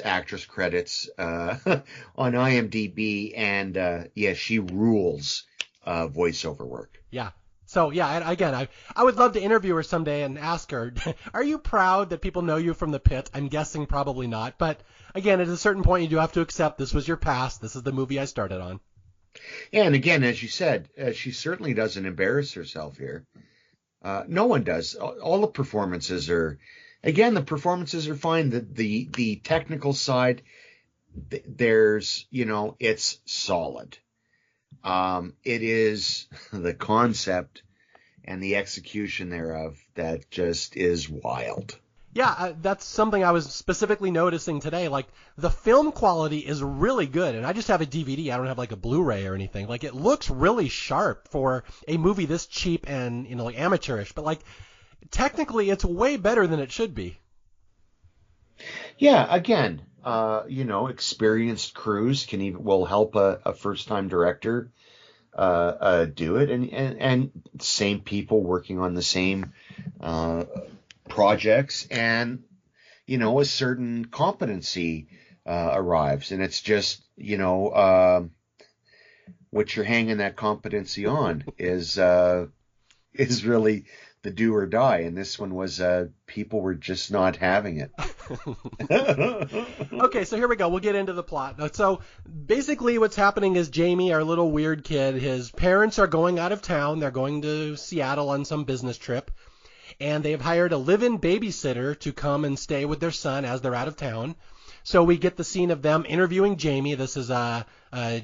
Speaker 2: actress credits on IMDb, and yeah, she rules voiceover work.
Speaker 1: Yeah. So yeah, again, I would love to interview her someday and ask her, are you proud that people know you from The Pit? I'm guessing probably not, but again, at a certain point you do have to accept this was your past. This is the movie I started on.
Speaker 2: Yeah, and again, as you said, she certainly doesn't embarrass herself here. No one does. All the performances are, again, the performances are fine. The technical side, there's, it's solid. It is the concept and the execution thereof that just is wild.
Speaker 1: Yeah, that's something I was specifically noticing today. Like, the film quality is really good, and I just have a DVD. I don't have like a Blu-ray or anything. Like, it looks really sharp for a movie this cheap and, like amateurish. But like, technically, it's way better than it should be.
Speaker 2: Yeah, again, experienced crews will help a first-time director do it, and same people working on the same projects, and a certain competency arrives, and it's just what you're hanging that competency on is really the do or die, and this one was people were just not having it.
Speaker 1: Okay, so here we go. We'll get into the plot. So basically what's happening is Jamie, our little weird kid, his parents are going out of town. They're going to Seattle on some business trip, and they've hired a live-in babysitter to come and stay with their son as they're out of town. So we get the scene of them interviewing Jamie. This is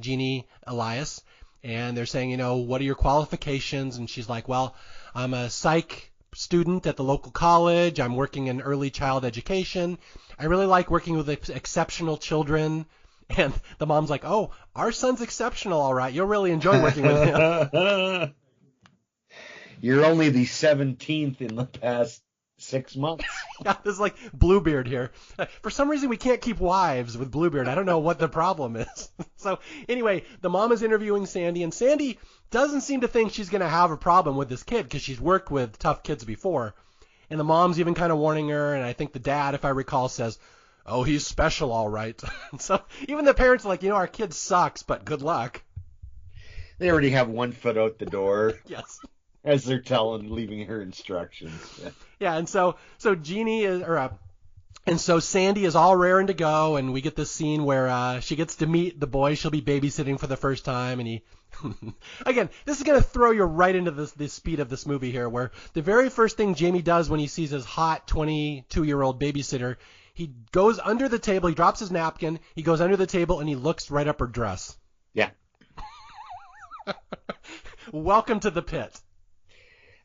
Speaker 1: Jeannie Elias, and they're saying, what are your qualifications? And she's like, well, I'm a psych student at the local college. I'm working in early child education. I really like working with exceptional children. And the mom's like, oh, our son's exceptional, all right. You'll really enjoy working with him.
Speaker 2: You're only the 17th in the past 6 months.
Speaker 1: Yeah, this is like Bluebeard here. For some reason, we can't keep wives with Bluebeard. I don't know what the problem is. So anyway, the mom is interviewing Sandy, and Sandy doesn't seem to think she's going to have a problem with this kid because she's worked with tough kids before. And the mom's even kind of warning her, and I think the dad, if I recall, says, oh, he's special, all right. So even the parents are like, our kid sucks, but good luck.
Speaker 2: They already have one foot out the door.
Speaker 1: Yes.
Speaker 2: As they're leaving her instructions.
Speaker 1: Yeah, and so Jeannie is, and so Sandy is all raring to go, and we get this scene where she gets to meet the boy she'll be babysitting for the first time, and he, again, this is going to throw you right into the speed of this movie here, where the very first thing Jamie does when he sees his hot 22-year-old babysitter, he goes under the table, he drops his napkin, he goes under the table, and he looks right up her dress.
Speaker 2: Yeah.
Speaker 1: Welcome to the pit.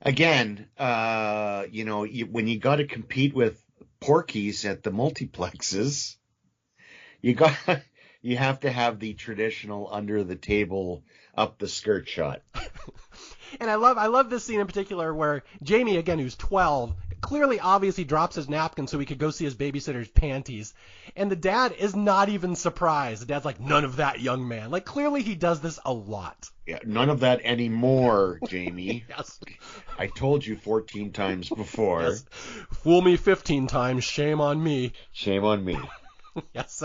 Speaker 2: Again, when you got to compete with Porky's at the multiplexes, you have to have the traditional under the table, up the skirt shot.
Speaker 1: And I love this scene in particular where Jamie, again, who's 12, clearly obviously drops his napkin so he could go see his babysitter's panties. And the dad is not even surprised. The dad's like, none of that, young man. Like, clearly he does this a lot.
Speaker 2: Yeah, none of that anymore, Jamie.
Speaker 1: Yes.
Speaker 2: I told you 14 times before.
Speaker 1: Yes. Fool me 15 times, shame on me.
Speaker 2: Shame on me.
Speaker 1: Yes.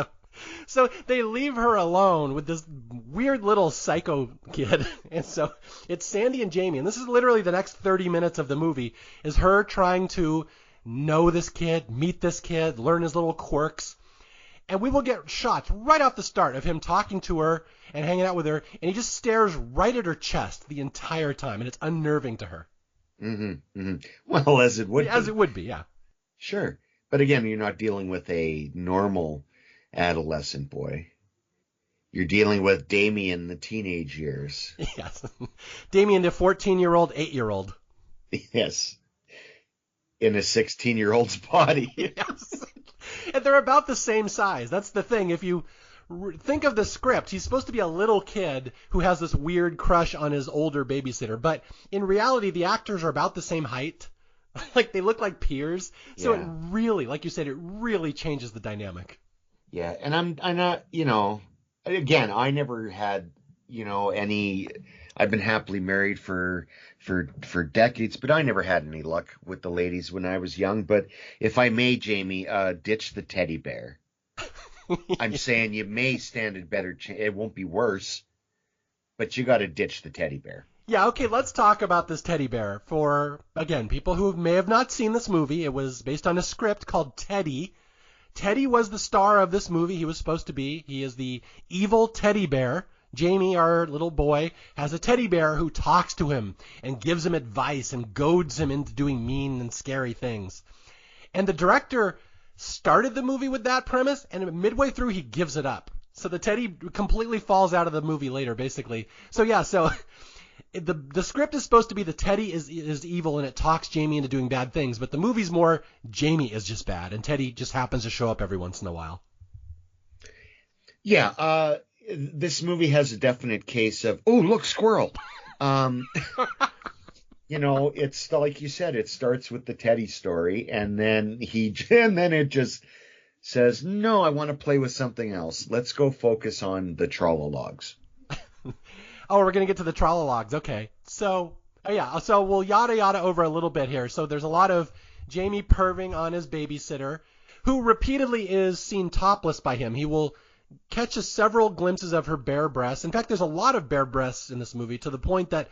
Speaker 1: So they leave her alone with this weird little psycho kid. And so it's Sandy and Jamie. And this is literally the next 30 minutes of the movie, is her trying to know this kid, meet this kid, learn his little quirks. And we will get shots right off the start of him talking to her and hanging out with her. And he just stares right at her chest the entire time. And it's unnerving to her.
Speaker 2: Mm-hmm. Mm-hmm. Well, as it would be.
Speaker 1: As it would be, yeah.
Speaker 2: Sure. But again, you're not dealing with a normal adolescent boy. You're dealing with Damien, the teenage years.
Speaker 1: Yes. Damien, the 14-year-old, 8-year-old.
Speaker 2: Yes. In a 16-year-old's body.
Speaker 1: Yes. And they're about the same size. That's the thing. If you think of the script, he's supposed to be a little kid who has this weird crush on his older babysitter. But in reality, the actors are about the same height. Like, they look like peers. So It really, like you said, it really changes the dynamic.
Speaker 2: Yeah, and I'm not, again, I never had, any. I've been happily married for decades, but I never had any luck with the ladies when I was young. But if I may, Jamie, ditch the teddy bear. I'm saying you may stand a better chance. It won't be worse, but you got to ditch the teddy bear.
Speaker 1: Yeah, okay, let's talk about this teddy bear. For, again, people who may have not seen this movie, it was based on a script called Teddy. Teddy was the star of this movie. He was supposed to be. He is the evil teddy bear. Jamie, our little boy, has a teddy bear who talks to him and gives him advice and goads him into doing mean and scary things. And the director started the movie with that premise, and midway through he gives it up. So the teddy completely falls out of the movie later, basically. So the script is supposed to be the teddy is evil and it talks Jamie into doing bad things, but the movie's more Jamie is just bad and Teddy just happens to show up every once in a while.
Speaker 2: Yeah, this movie has a definite case of, oh, look, squirrel. It's like you said, it starts with the Teddy story and then it just says, no, I want to play with something else. Let's go focus on the Trolologs.
Speaker 1: Oh, we're going to get to the Trolologs. Okay. So we'll yada yada over a little bit here. So there's a lot of Jamie perving on his babysitter, who repeatedly is seen topless by him. He will catch several glimpses of her bare breasts. In fact, there's a lot of bare breasts in this movie, to the point that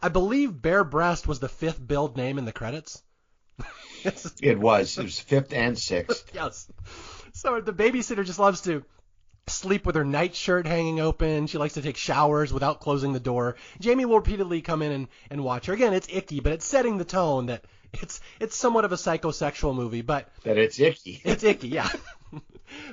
Speaker 1: I believe bare breast was the 5th billed name in the credits.
Speaker 2: It was 5th and 6th.
Speaker 1: Yes. So the babysitter just loves to sleep with her nightshirt hanging open. She likes to take showers without closing the door. Jamie will repeatedly come in and watch her. Again, it's icky, but it's setting the tone that it's somewhat of a psychosexual movie, but
Speaker 2: that it's icky.
Speaker 1: It's icky, yeah.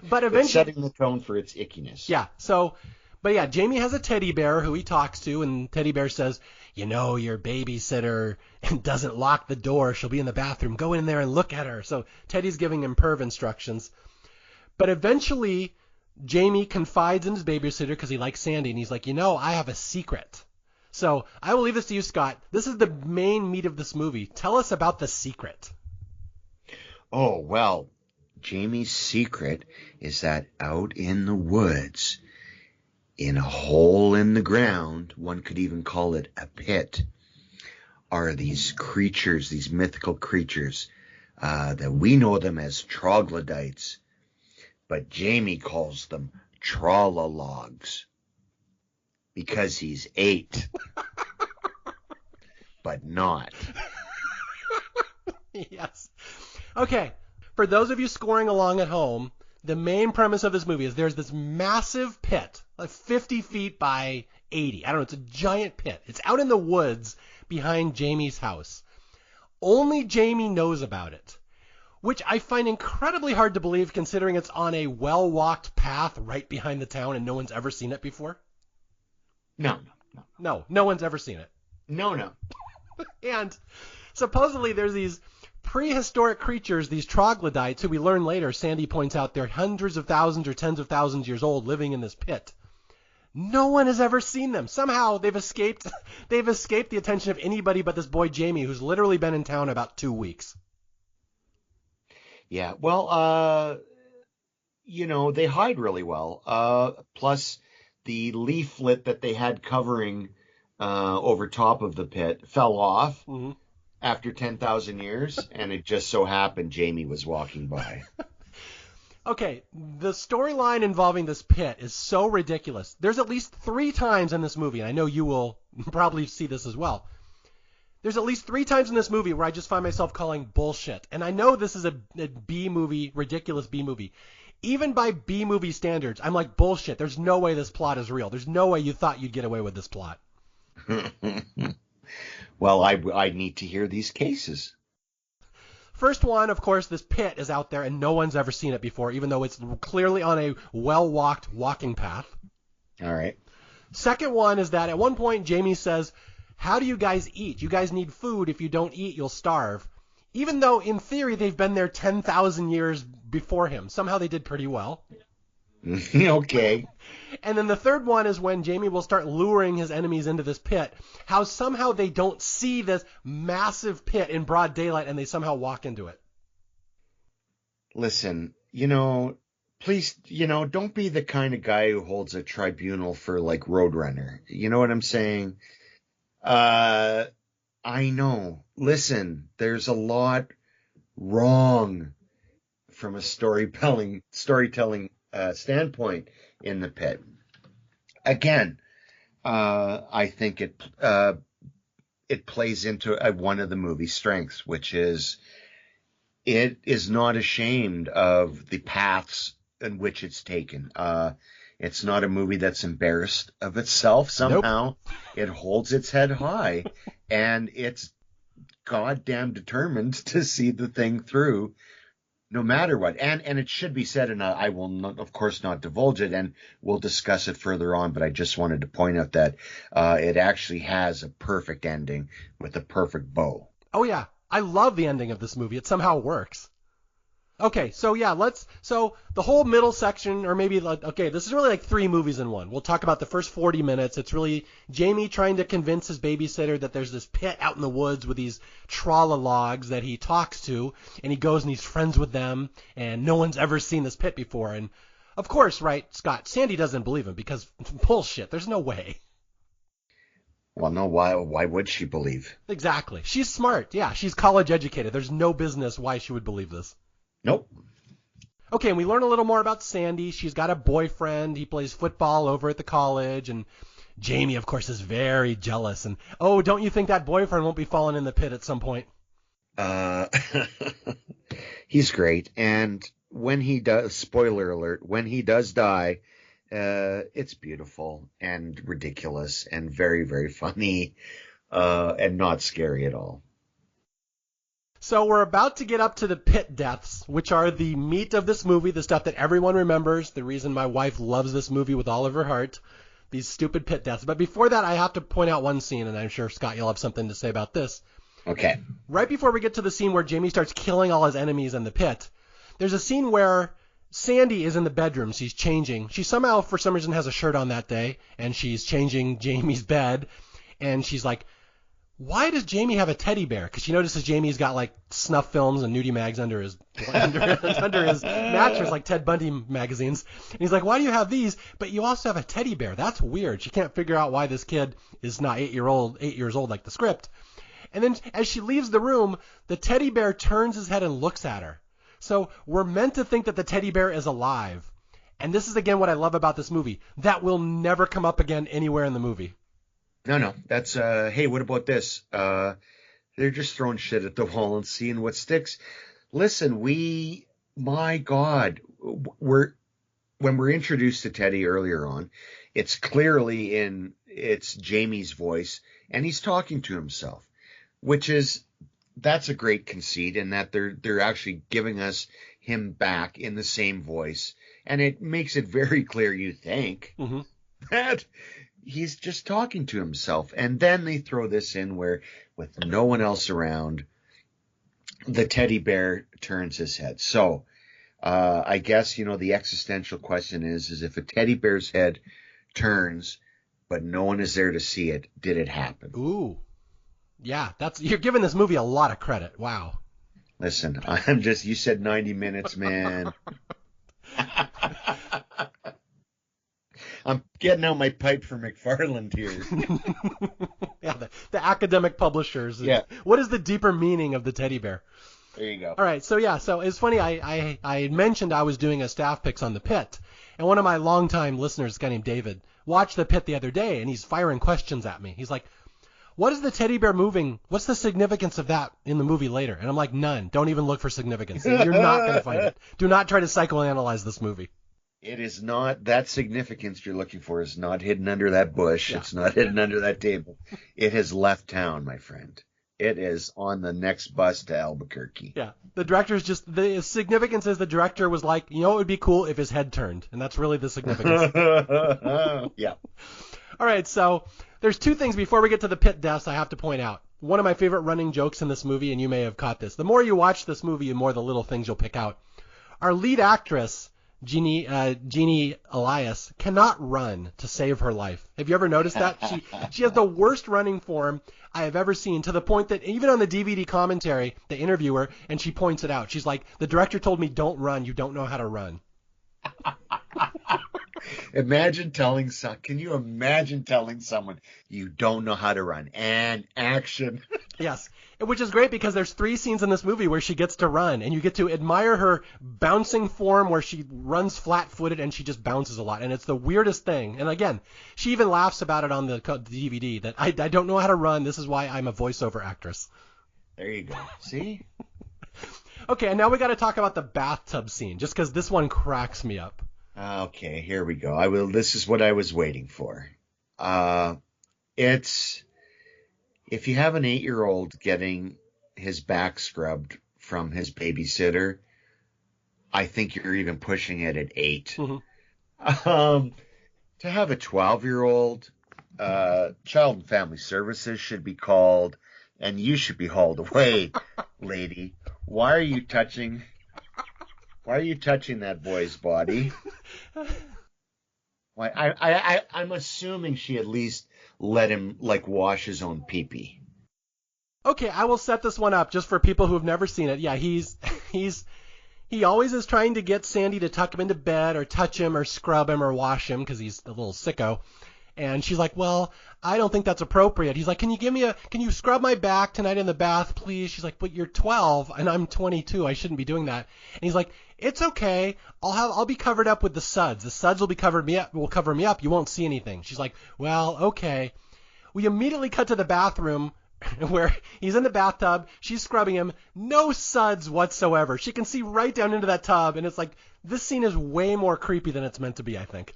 Speaker 1: But eventually,
Speaker 2: it's setting the tone for its ickiness.
Speaker 1: Yeah. So But yeah, Jamie has a teddy bear who he talks to, and teddy bear says, you know, your babysitter doesn't lock the door. She'll be in the bathroom. Go in there and look at her. So Teddy's giving him perv instructions. But eventually, Jamie confides in his babysitter because he likes Sandy, and he's like, you know, I have a secret. So I will leave this to you, Scott. This is the main meat of this movie. Tell us about the secret.
Speaker 2: Oh, well, Jamie's secret is that out in the woods, in a hole in the ground, one could even call it a pit, are these creatures, these mythical creatures, that we know them as troglodytes, but Jamie calls them trolologs because he's 8, but not.
Speaker 1: Yes. Okay, for those of you scoring along at home, the main premise of this movie is there's this massive pit, like 50 feet by 80. I don't know, it's a giant pit. It's out in the woods behind Jamie's house. Only Jamie knows about it, which I find incredibly hard to believe considering it's on a well-walked path right behind the town and no one's ever seen it before.
Speaker 2: No.
Speaker 1: No one's ever seen it.
Speaker 2: No.
Speaker 1: And supposedly there's these prehistoric creatures, these troglodytes, who we learn later, Sandy points out, they're hundreds of thousands or tens of thousands years old living in this pit. No one has ever seen them. Somehow they've escaped the attention of anybody but this boy Jamie, who's literally been in town about 2 weeks.
Speaker 2: Yeah, well, they hide really well. Plus, the leaflet that they had covering over top of the pit fell off. Mm-hmm. After 10,000 years, and it just so happened Jamie was walking by.
Speaker 1: Okay, the storyline involving this pit is so ridiculous. There's at least 3 times in this movie, and I know you will probably see this as well. There's at least 3 times in this movie where I just find myself calling bullshit. And I know this is a B movie, ridiculous B movie. Even by B movie standards, I'm like, bullshit. There's no way this plot is real. There's no way you thought you'd get away with this plot.
Speaker 2: Well, I need to hear these cases.
Speaker 1: First one, of course, this pit is out there and no one's ever seen it before, even though it's clearly on a well-walked walking path.
Speaker 2: All right.
Speaker 1: Second one is that at one point Jamie says, how do you guys eat? You guys need food. If you don't eat, you'll starve. Even though, in theory, they've been there 10,000 years before him. Somehow they did pretty well.
Speaker 2: Okay.
Speaker 1: And then the third one is when Jamie will start luring his enemies into this pit. How somehow they don't see this massive pit in broad daylight and they somehow walk into it.
Speaker 2: Listen, please, don't be the kind of guy who holds a tribunal for like Roadrunner. You know what I'm saying? I know. Listen, there's a lot wrong from a storytelling standpoint in the pit. Again, I think it plays into one of the movie's strengths, which is it is not ashamed of the paths in which it's taken. It's not a movie that's embarrassed of itself somehow. Nope. It holds its head high, and it's goddamn determined to see the thing through no matter what. And it should be said, and I will not, of course not divulge it, and we'll discuss it further on, but I just wanted to point out that it actually has a perfect ending with a perfect bow.
Speaker 1: Oh, yeah. I love the ending of this movie. It somehow works. Okay, so yeah, so the whole middle section, or maybe, this is really like 3 movies in one. We'll talk about the first 40 minutes. It's really Jamie trying to convince his babysitter that there's this pit out in the woods with these trolologs that he talks to, and he goes and he's friends with them, and no one's ever seen this pit before. And of course, right, Scott, Sandy doesn't believe him because bullshit, there's no way.
Speaker 2: Well, no, why would she believe?
Speaker 1: Exactly. She's smart. Yeah, she's college educated. There's no business why she would believe this.
Speaker 2: Nope.
Speaker 1: Okay, and we learn a little more about Sandy. She's got a boyfriend. He plays football over at the college, and Jamie, of course, is very jealous. And, oh, don't you think that boyfriend won't be falling in the pit at some point?
Speaker 2: He's great. And when he does, spoiler alert, when he does die, it's beautiful and ridiculous and very, very funny, and not scary at all.
Speaker 1: So we're about to get up to the pit deaths, which are the meat of this movie, the stuff that everyone remembers, the reason my wife loves this movie with all of her heart. these stupid pit deaths. But before that, I have to point out one scene, and I'm sure, Scott, you'll have something to say about this.
Speaker 2: Okay.
Speaker 1: Right before we get to the scene where Jamie starts killing all his enemies in the pit, there's a scene where Sandy is in the bedroom. She's changing. She somehow, for some reason, has a shirt on that day, and she's changing Jamie's bed. And she's like, why does Jamie have a teddy bear? Because she notices Jamie's got like snuff films and nudie mags under his under his mattress, like Ted Bundy magazines. And he's like, why do you have these? But you also have a teddy bear. That's weird. She can't figure out why this kid is not 8 years old like the script. And then as she leaves the room, the teddy bear turns his head and looks at her. So we're meant to think that the teddy bear is alive. And this is, again, what I love about this movie. That will never come up again anywhere in the movie.
Speaker 2: No. That's, hey, what about this? They're just throwing shit at the wall and seeing what sticks. Listen, my God, when we're introduced to Teddy earlier on, it's clearly it's Jamie's voice, and he's talking to himself, that's a great conceit in that they're actually giving us him back in the same voice. And it makes it very clear, you think, that he's just talking to himself. And then they throw this in where, with no one else around, the teddy bear turns his head. So I guess, the existential question is if a teddy bear's head turns, but no one is there to see it, did it happen?
Speaker 1: Ooh. Yeah, you're giving this movie a lot of credit. Wow.
Speaker 2: Listen, you said 90 minutes, man. I'm getting out my pipe for McFarland here.
Speaker 1: Yeah, the academic publishers.
Speaker 2: Yeah.
Speaker 1: What is the deeper meaning of the teddy bear?
Speaker 2: There you go.
Speaker 1: All right, so it's funny. I mentioned I was doing a staff picks on the pit, and one of my longtime listeners, a guy named David, watched the pit the other day, and he's firing questions at me. He's like, what is the teddy bear moving? What's the significance of that in the movie later? And I'm like, none. Don't even look for significance. You're not going to find it. Do not try to psychoanalyze this movie.
Speaker 2: It is not, that significance you're looking for is not hidden under that bush. Yeah. It's not hidden under that table. It has left town, my friend. It is on the next bus to Albuquerque.
Speaker 1: Yeah. The significance is the director was like, it would be cool if his head turned. And that's really the significance.
Speaker 2: Yeah.
Speaker 1: All right, so there's two things before we get to the pit deaths I have to point out. One of my favorite running jokes in this movie, and you may have caught this. The more you watch this movie, the more the little things you'll pick out. Our lead actress, Jeannie Elias, cannot run to save her life. Have you ever noticed that? She has the worst running form I have ever seen, to the point that even on the DVD commentary, they interview her, and she points it out. She's like, the director told me don't run. You don't know how to run.
Speaker 2: Can you imagine telling someone you don't know how to run? And action.
Speaker 1: Yes, which is great because there's 3 scenes in this movie where she gets to run, and you get to admire her bouncing form where she runs flat-footed and she just bounces a lot, and it's the weirdest thing. And again, she even laughs about it on the DVD that I don't know how to run. This is why I'm a voiceover actress.
Speaker 2: There you go. See?
Speaker 1: Okay, and now we got to talk about the bathtub scene, just because this one cracks me up.
Speaker 2: Okay, here we go. This is what I was waiting for. It's, if you have an 8-year-old getting his back scrubbed from his babysitter, I think you're even pushing it at 8. Mm-hmm. To have a 12-year-old, Child and Family Services should be called, and you should be hauled away, lady. Why are you touching that boy's body? Why? I'm assuming she at least let him wash his own pee-pee.
Speaker 1: Okay, I will set this one up just for people who have never seen it. Yeah, he always is trying to get Sandy to tuck him into bed or touch him or scrub him or wash him because he's a little sicko. And she's like, well, I don't think that's appropriate. He's like, can you scrub my back tonight in the bath, please? She's like, but you're 12 and I'm 22. I shouldn't be doing that. And he's like, it's okay. I'll be covered up with the suds. The suds will cover me up. You won't see anything. She's like, well, okay. We immediately cut to the bathroom where he's in the bathtub. She's scrubbing him. No suds whatsoever. She can see right down into that tub. And it's like, this scene is way more creepy than it's meant to be, I think.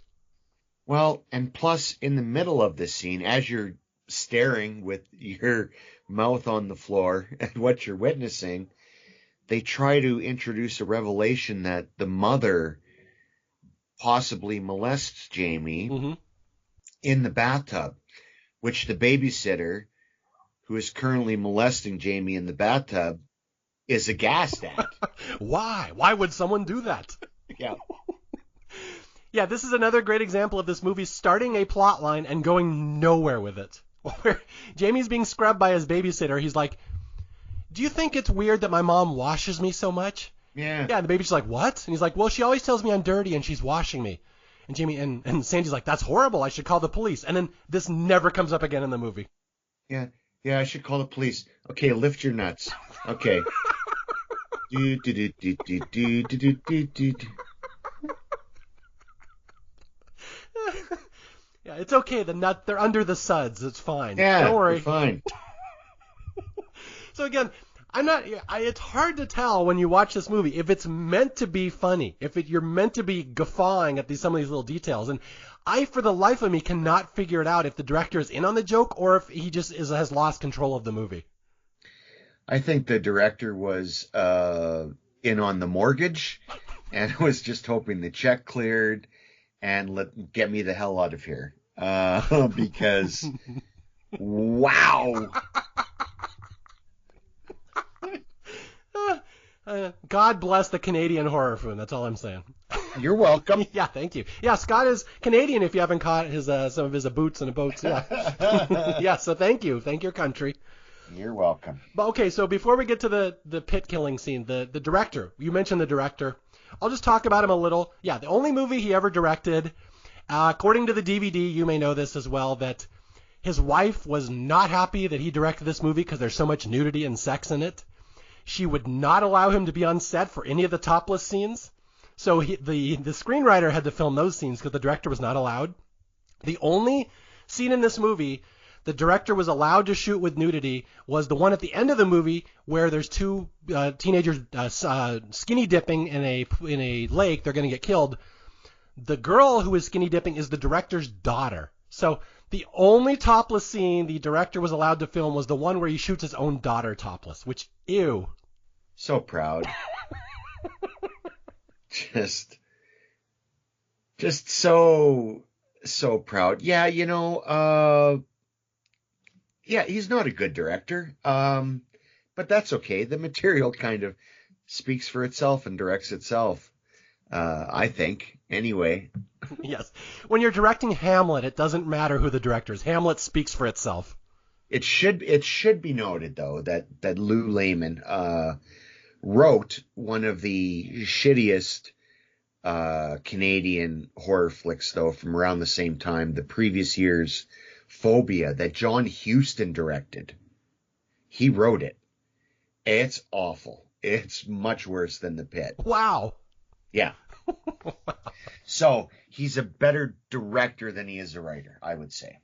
Speaker 2: Well, and plus, in the middle of this scene, as you're staring with your mouth on the floor at what you're witnessing, they try to introduce a revelation that the mother possibly molests Jamie. Mm-hmm. in the bathtub, which the babysitter who is currently molesting Jamie in the bathtub is aghast at.
Speaker 1: Why? Why would someone do that?
Speaker 2: Yeah.
Speaker 1: Yeah, this is another great example of this movie starting a plot line and going nowhere with it. Where Jamie's being scrubbed by his babysitter. He's like, do you think it's weird that my mom washes me so much?
Speaker 2: Yeah.
Speaker 1: Yeah, and the baby's like, what? And he's like, well, she always tells me I'm dirty and she's washing me. And Jamie and Sandy's like, that's horrible. I should call the police. And then this never comes up again in the movie.
Speaker 2: Yeah. Yeah, I should call the police. Okay, lift your nuts. Okay. do, do, do, do, do, do, do, do, do.
Speaker 1: Yeah, it's okay. They're under the suds. It's fine.
Speaker 2: Yeah,
Speaker 1: don't worry.
Speaker 2: Fine.
Speaker 1: So again, it's hard to tell when you watch this movie if it's meant to be funny, you're meant to be guffawing at some of these little details. And I, for the life of me, cannot figure it out if the director is in on the joke or if he just has lost control of the movie.
Speaker 2: I think the director was in on the mortgage and was just hoping the check cleared and get me the hell out of here. Because, wow.
Speaker 1: God bless the Canadian horror film. That's all I'm saying.
Speaker 2: You're welcome.
Speaker 1: Yeah, thank you. Yeah, Scott is Canadian if you haven't caught some of his boots and boats. Yeah. Yeah, so thank you. Thank your country.
Speaker 2: You're welcome.
Speaker 1: But okay, so before we get to the pit killing scene, the director, you mentioned the director. I'll just talk about him a little. Yeah, the only movie he ever directed, according to the DVD, you may know this as well, that his wife was not happy that he directed this movie because there's so much nudity and sex in it. She would not allow him to be on set for any of the topless scenes. So the screenwriter had to film those scenes because the director was not allowed. The only scene in this movie the director was allowed to shoot with nudity was the one at the end of the movie where there's two teenagers skinny dipping in a lake. They're going to get killed. The girl who is skinny dipping is the director's daughter. So the only topless scene the director was allowed to film was the one where he shoots his own daughter topless, which, ew.
Speaker 2: So proud. Just so proud. Yeah, yeah, he's not a good director. But that's okay. The material kind of speaks for itself and directs itself. I think, anyway.
Speaker 1: Yes. When you're directing Hamlet, it doesn't matter who the director is. Hamlet speaks for itself.
Speaker 2: It should be noted, though, that Lou Lehman wrote one of the shittiest Canadian horror flicks, though, from around the same time, the previous year's Phobia, that John Huston directed. He wrote it. It's awful. It's much worse than The Pit.
Speaker 1: Wow.
Speaker 2: Yeah. So he's a better director than he is a writer, I would say.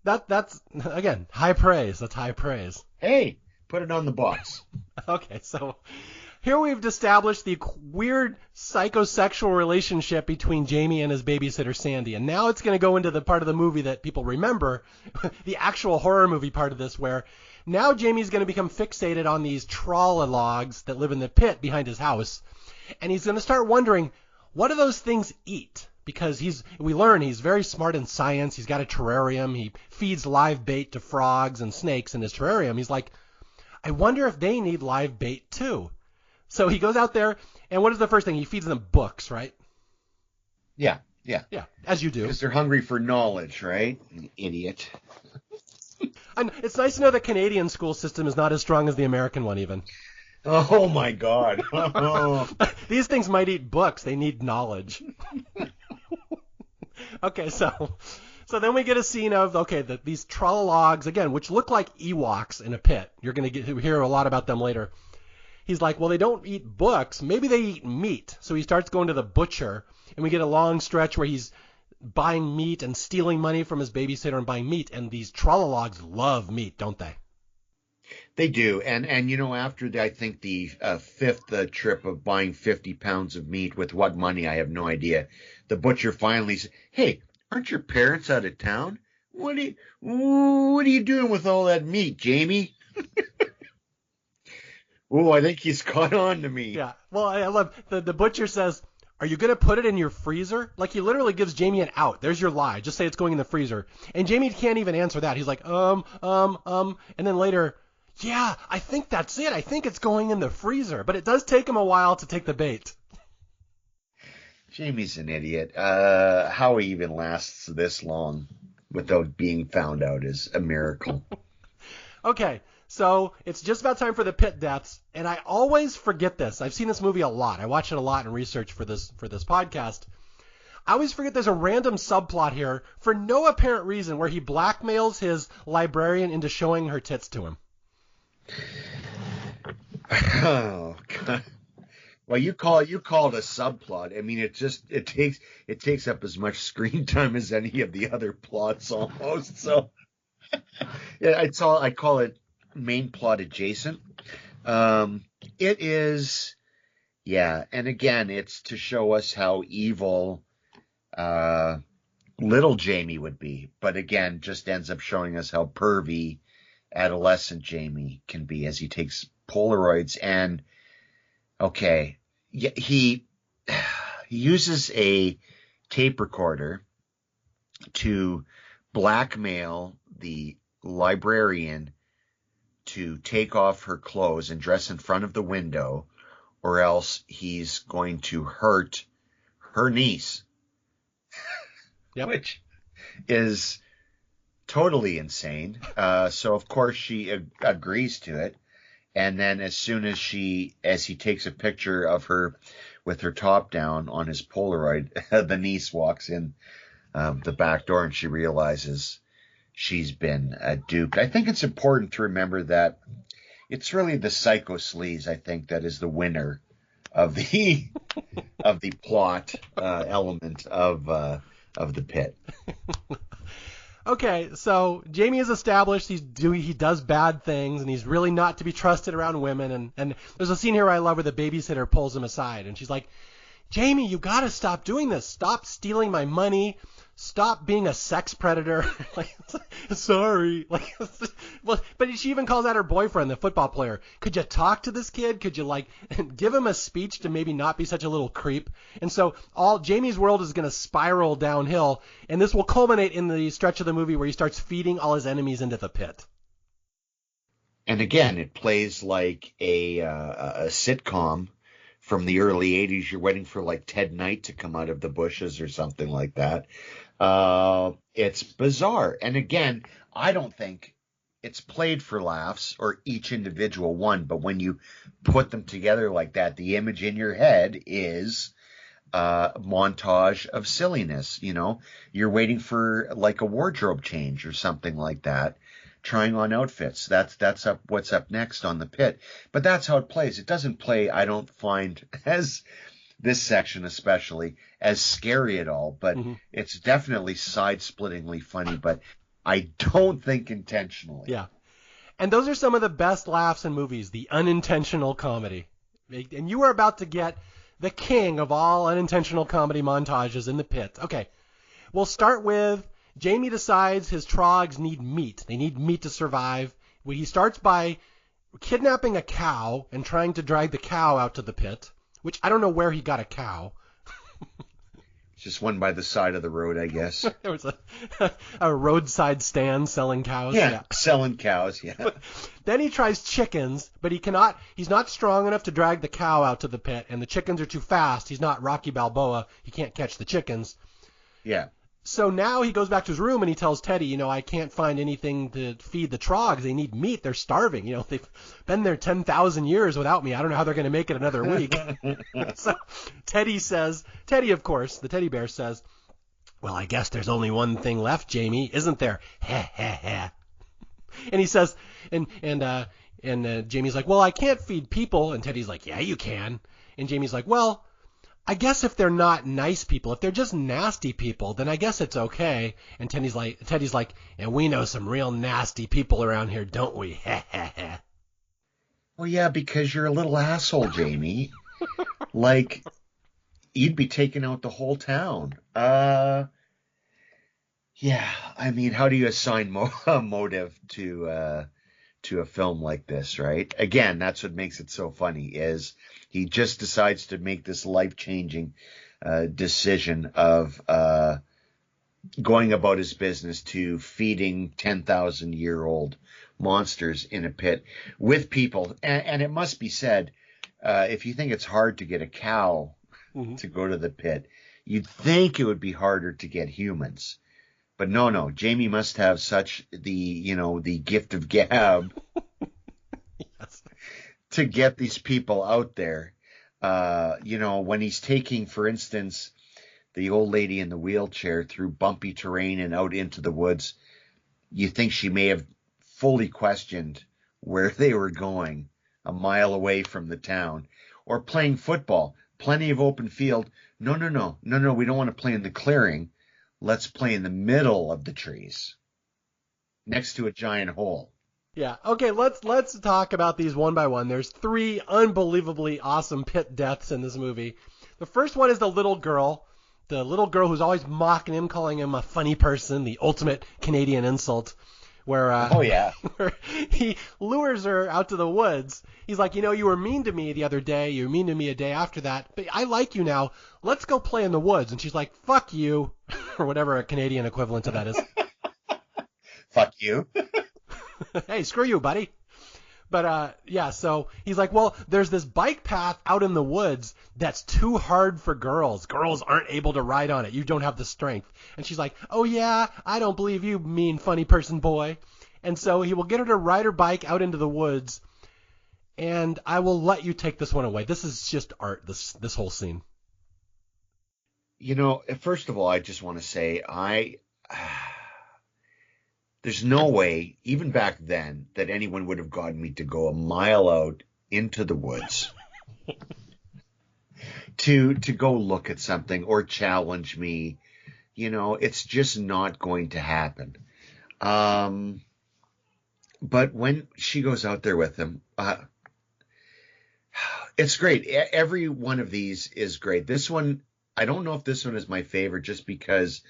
Speaker 1: That's again, high praise. That's high praise.
Speaker 2: Hey, put it on the box.
Speaker 1: Okay, so here we've established the weird psychosexual relationship between Jamie and his babysitter Sandy. And now it's going to go into the part of the movie that people remember, the actual horror movie part of this, where now Jamie's going to become fixated on these logs that live in the pit behind his house. And he's going to start wondering, what do those things eat? Because we learn he's very smart in science. He's got a terrarium. He feeds live bait to frogs and snakes in his terrarium. He's like, I wonder if they need live bait too. So he goes out there, and what is the first thing? He feeds them books, right?
Speaker 2: Yeah,
Speaker 1: as you do.
Speaker 2: Because they're hungry for knowledge, right? Idiot.
Speaker 1: And it's nice to know the Canadian school system is not as strong as the American one, even.
Speaker 2: Oh, my God.
Speaker 1: These things might eat books. They need knowledge. Okay, so then we get a scene of, these trolologs, again, which look like Ewoks in a pit. You're going to hear a lot about them later. He's like, well, they don't eat books. Maybe they eat meat. So he starts going to the butcher, and we get a long stretch where he's buying meat and stealing money from his babysitter and buying meat. And these trolologs love meat, don't they?
Speaker 2: They do. And after I think the fifth trip of buying 50 pounds of meat with what money, I have no idea, the butcher finally says, hey, aren't your parents out of town? What are you doing with all that meat, Jamie? Oh, I think he's caught on to me.
Speaker 1: Yeah. Well, I love the butcher says, are you going to put it in your freezer? Like, he literally gives Jamie an out. There's your lie. Just say it's going in the freezer. And Jamie can't even answer that. He's like, And then later, yeah, I think that's it. I think it's going in the freezer. But it does take him a while to take the bait.
Speaker 2: Jamie's an idiot. How he even lasts this long without being found out is a miracle.
Speaker 1: Okay, so it's just about time for the pit deaths, and I always forget this. I've seen this movie a lot. I watch it a lot in research for this podcast. I always forget there's a random subplot here for no apparent reason where he blackmails his librarian into showing her tits to him.
Speaker 2: Oh God. Well, you call it a subplot. I mean, it takes up as much screen time as any of the other plots almost. So yeah, I call it main plot adjacent. It is, yeah, and again, it's to show us how evil little Jamie would be, but again, just ends up showing us how pervy adolescent Jamie can be as he takes Polaroids. And okay, yeah, he uses a tape recorder to blackmail the librarian to take off her clothes and dress in front of the window, or else he's going to hurt her niece.
Speaker 1: Yep.
Speaker 2: Which is totally insane. So of course she agrees to it. And then as soon as he takes a picture of her with her top down on his Polaroid, the niece walks in the back door and she realizes she's been duped. I think it's important to remember that it's really the psycho sleaze, I think, that is the winner of the plot element of the pit.
Speaker 1: Okay, so Jamie is established. He does bad things, and he's really not to be trusted around women. And there's a scene here I love where the babysitter pulls him aside, and she's like, Jamie, you got to stop doing this. Stop stealing my money. Stop being a sex predator. Like, sorry. Like, well, but she even calls out her boyfriend, the football player. Could you talk to this kid? Could you give him a speech to maybe not be such a little creep? And so Jamie's world is going to spiral downhill, and this will culminate in the stretch of the movie where he starts feeding all his enemies into the pit.
Speaker 2: And again, it plays like a sitcom from the early 80s. You're waiting for like Ted Knight to come out of the bushes or something like that. It's bizarre. And again, I don't think it's played for laughs or each individual one, but when you put them together like that, the image in your head is a montage of silliness. You know, you're waiting for like a wardrobe change or something like that, trying on outfits. That's what's up next on the pit. But that's how it plays. It doesn't play, I don't find, as this section especially, as scary at all, but it's definitely side-splittingly funny, but I don't think intentionally.
Speaker 1: Yeah. And those are some of the best laughs in movies, the unintentional comedy. And you are about to get the king of all unintentional comedy montages in the pit. Okay. We'll start with Jamie decides his trogs need meat. They need meat to survive. He starts by kidnapping a cow and trying to drag the cow out to the pit, which I don't know where he got a cow.
Speaker 2: Just one by the side of the road, I guess.
Speaker 1: There was a roadside stand selling cows.
Speaker 2: Yeah, selling cows, yeah.
Speaker 1: Then he tries chickens, but he's not strong enough to drag the cow out to the pit, and the chickens are too fast. He's not Rocky Balboa. He can't catch the chickens.
Speaker 2: Yeah.
Speaker 1: So now he goes back to his room and he tells Teddy, I can't find anything to feed the trogs. They need meat. They're starving. They've been there 10,000 years without me. I don't know how they're going to make it another week. So Teddy, of course, the teddy bear says, well, I guess there's only one thing left, Jamie, isn't there? Ha, ha, ha. And he says, and Jamie's like, well, I can't feed people. And Teddy's like, yeah, you can. And Jamie's like, well, I guess if they're not nice people, if they're just nasty people, then I guess it's okay. And Teddy's like, and we know some real nasty people around here, don't we?
Speaker 2: Well, yeah, because you're a little asshole, Jamie. Like, you'd be taking out the whole town. Yeah, I mean, how do you assign motive to a film like this, right? Again, that's what makes it so funny, is he just decides to make this life-changing decision of going about his business to feeding 10,000-year-old monsters in a pit with people. And it must be said, if you think it's hard to get a cow to go to the pit, you'd think it would be harder to get humans. But no, Jamie must have such the gift of gab
Speaker 1: Yes.
Speaker 2: to get these people out there. When he's taking, for instance, the old lady in the wheelchair through bumpy terrain and out into the woods, you think she may have fully questioned where they were going, a mile away from the town. Or playing football, plenty of open field. No, we don't want to play in the clearing. Let's play in the middle of the trees, next to a giant hole.
Speaker 1: Yeah. Okay. Let's talk about these one by one. There's 3 unbelievably awesome pit deaths in this movie. The first one is the little girl who's always mocking him, calling him a funny person, the ultimate Canadian insult. Where where he lures her out to the woods. He's like, you were mean to me the other day. You were mean to me a day after that. But I like you now. Let's go play in the woods. And she's like, fuck you, or whatever a Canadian equivalent to that is.
Speaker 2: Fuck you.
Speaker 1: Hey, screw you, buddy. But so he's like, well, there's this bike path out in the woods that's too hard for girls. Girls aren't able to ride on it. You don't have the strength. And she's like, oh yeah, I don't believe you, mean funny person boy. And so he will get her to ride her bike out into the woods, and I will let you take this one away. This is just art, this whole scene.
Speaker 2: First of all, I just want to say there's no way, even back then, that anyone would have gotten me to go a mile out into the woods to go look at something or challenge me. It's just not going to happen. But when she goes out there with him, it's great. Every one of these is great. This one, I don't know if this one is my favorite just because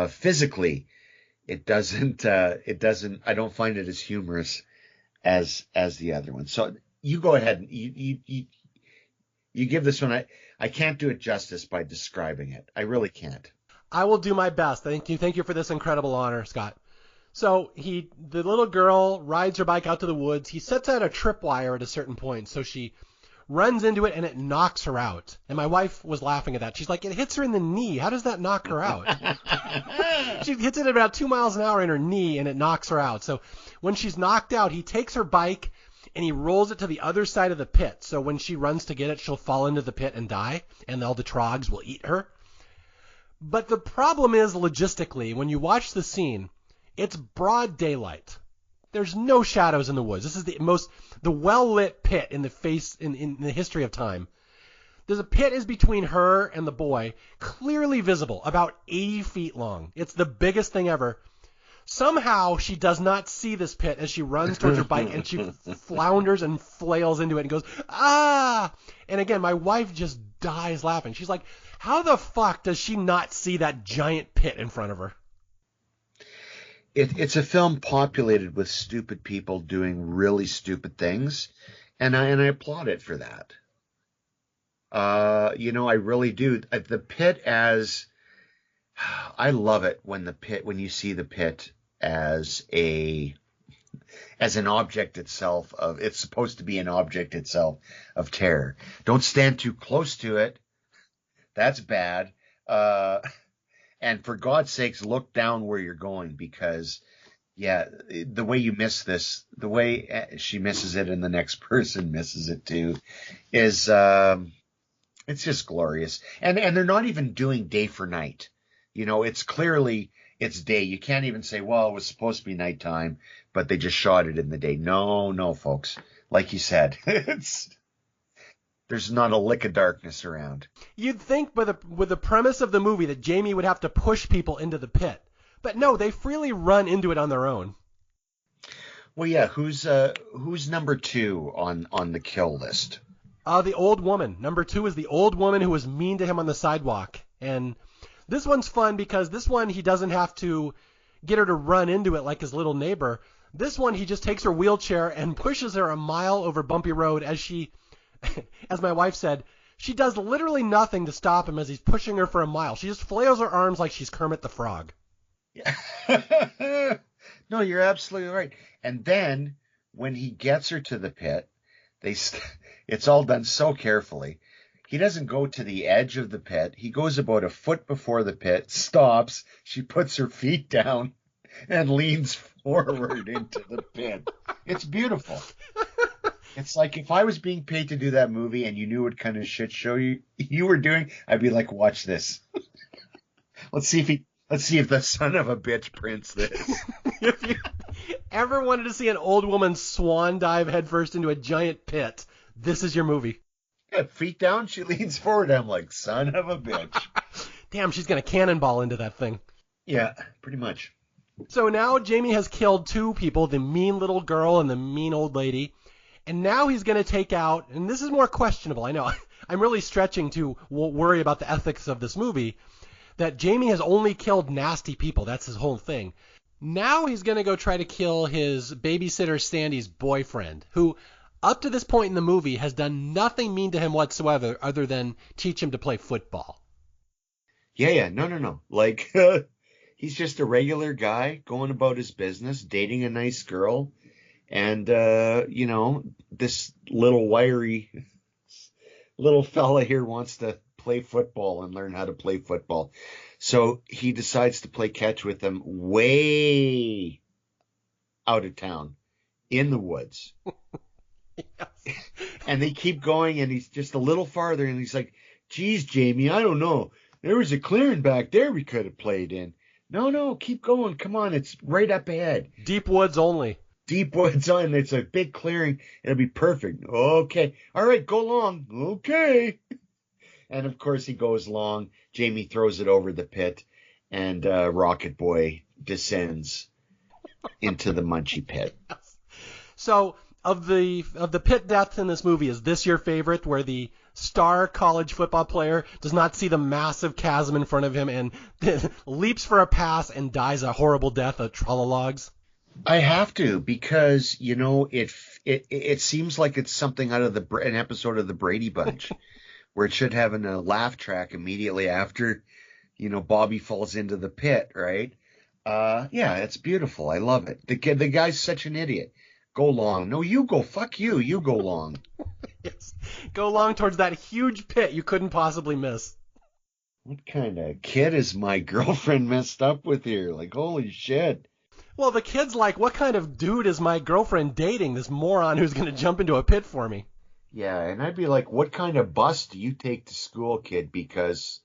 Speaker 2: physically it doesn't, I don't find it as humorous as the other one. So you go ahead and you give this one. I can't do it justice by describing it. I really can't.
Speaker 1: I will do my best. Thank you for this incredible honor, Scott. So the little girl rides her bike out to the woods. He sets out a tripwire at a certain point. So she runs into it and it knocks her out. And my wife was laughing at that. She's like, it hits her in the knee. How does that knock her out? She hits it at about 2 miles an hour in her knee and it knocks her out. So when she's knocked out, he takes her bike and he rolls it to the other side of the pit. So when she runs to get it, she'll fall into the pit and die, and all the trogs will eat her. But the problem is, logistically, when you watch the scene, it's broad daylight. There's no shadows in the woods. This is the well-lit pit in the history of time. There's a pit is between her and the boy, clearly visible, about 80 feet long. It's the biggest thing ever. Somehow she does not see this pit as she runs towards her bike, and she flounders and flails into it and goes, ah! And again, my wife just dies laughing. She's like, how the fuck does she not see that giant pit in front of her?
Speaker 2: It's a film populated with stupid people doing really stupid things, and I applaud it for that. I really do. The pit I love it when you see the pit as an object itself it's supposed to be an object itself of terror. Don't stand too close to it. That's bad. And for God's sakes, look down where you're going, because the way you miss this, the way she misses it and the next person misses it too, is it's just glorious. And they're not even doing day for night. It's day. You can't even say, well, it was supposed to be nighttime, but they just shot it in the day. No, folks. Like you said, there's not a lick of darkness around.
Speaker 1: You'd think with the premise of the movie that Jamie would have to push people into the pit. But no, they freely run into it on their own.
Speaker 2: Well, yeah, who's number 2 on the kill list?
Speaker 1: The old woman. Number 2 is the old woman who was mean to him on the sidewalk. And this one's fun because this one he doesn't have to get her to run into it like his little neighbor. This one he just takes her wheelchair and pushes her a mile over bumpy road as my wife said, She does literally nothing to stop him as he's pushing her for a mile. She just flails her arms like she's Kermit the Frog.
Speaker 2: Yeah. No, you're absolutely right. And then when he gets her to the pit, it's all done so carefully. He doesn't go to the edge of the pit. He goes about a foot before the pit, stops. She puts her feet down and leans forward into the pit. It's beautiful. It's like if I was being paid to do that movie and you knew what kind of shit show you were doing, I'd be like, watch this. Let's see if the son of a bitch prints this.
Speaker 1: If you ever wanted to see an old woman swan dive headfirst into a giant pit, this is your movie.
Speaker 2: Yeah, feet down, she leans forward. I'm like, son of a bitch.
Speaker 1: Damn, she's going to cannonball into that thing.
Speaker 2: Yeah, pretty much.
Speaker 1: So now Jamie has killed two people, the mean little girl and the mean old lady. And now he's going to take out, and this is more questionable, I know. I'm really stretching to worry about the ethics of this movie, that Jamie has only killed nasty people. That's his whole thing. Now he's going to go try to kill his babysitter Sandy's boyfriend, who up to this point in the movie has done nothing mean to him whatsoever other than teach him to play football.
Speaker 2: Yeah. No. Like, he's just a regular guy going about his business, dating a nice girl. And, this little wiry little fella here wants to play football and learn how to play football. So he decides to play catch with them way out of town in the woods. Yes. And they keep going, and he's just a little farther, and he's like, geez, Jamie, I don't know. There was a clearing back there we could have played in. No, keep going. Come on, it's right up ahead.
Speaker 1: Deep woods only.
Speaker 2: Deep woods on. It's a big clearing. It'll be perfect. Okay. All right, go long. Okay. And, of course, he goes long. Jamie throws it over the pit, and Rocket Boy descends into the Munchie pit.
Speaker 1: So, of the pit deaths in this movie, is this your favorite, where the star college football player does not see the massive chasm in front of him and leaps for a pass and dies a horrible death of trolologs?
Speaker 2: I have to, because, it seems like it's something out of an episode of the Brady Bunch, where it should have a laugh track immediately after, Bobby falls into the pit, right? Yeah, it's beautiful. I love it. The guy's such an idiot. Go long. No, you go. Fuck you. You go long.
Speaker 1: Yes. Go long towards that huge pit you couldn't possibly miss.
Speaker 2: What kind of kid is my girlfriend messed up with here? Like, holy shit.
Speaker 1: Well, the kid's like, what kind of dude is my girlfriend dating, this moron who's going to jump into a pit for me?
Speaker 2: Yeah, and I'd be like, what kind of bus do you take to school, kid? Because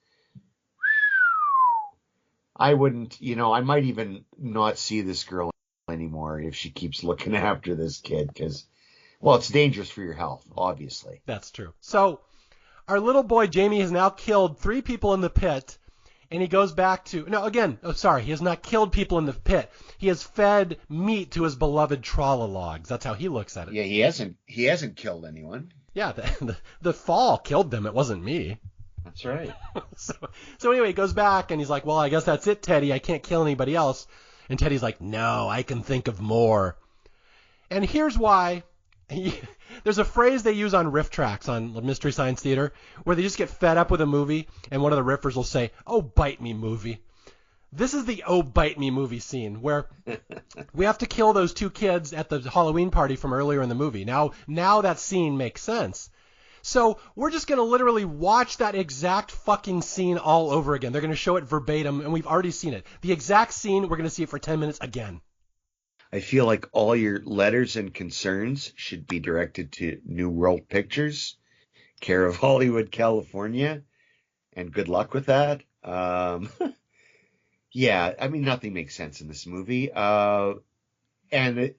Speaker 2: I wouldn't, I might even not see this girl anymore if she keeps looking after this kid, because, well, it's dangerous for your health, obviously.
Speaker 1: That's true. So our little boy Jamie has now killed 3 people in the pit, and he goes back to, he has not killed people in the pit. He has fed meat to his beloved trolologs. That's how he looks at it.
Speaker 2: Yeah, he hasn't killed anyone.
Speaker 1: Yeah, the fall killed them. It wasn't me.
Speaker 2: That's right.
Speaker 1: So anyway, he goes back and he's like, well, I guess that's it, Teddy. I can't kill anybody else. And Teddy's like, no, I can think of more. And here's why. There's a phrase they use on riff tracks on Mystery Science Theater where they just get fed up with a movie and one of the riffers will say, oh, bite me, movie. This is the oh, bite me movie scene where we have to kill those 2 kids at the Halloween party from earlier in the movie. Now that scene makes sense. So we're just going to literally watch that exact fucking scene all over again. They're going to show it verbatim, and we've already seen it. The exact scene, we're going to see it for 10 minutes again.
Speaker 2: I feel like all your letters and concerns should be directed to New World Pictures, care of Hollywood, California, and good luck with that. Yeah, I mean, nothing makes sense in this movie. Come on,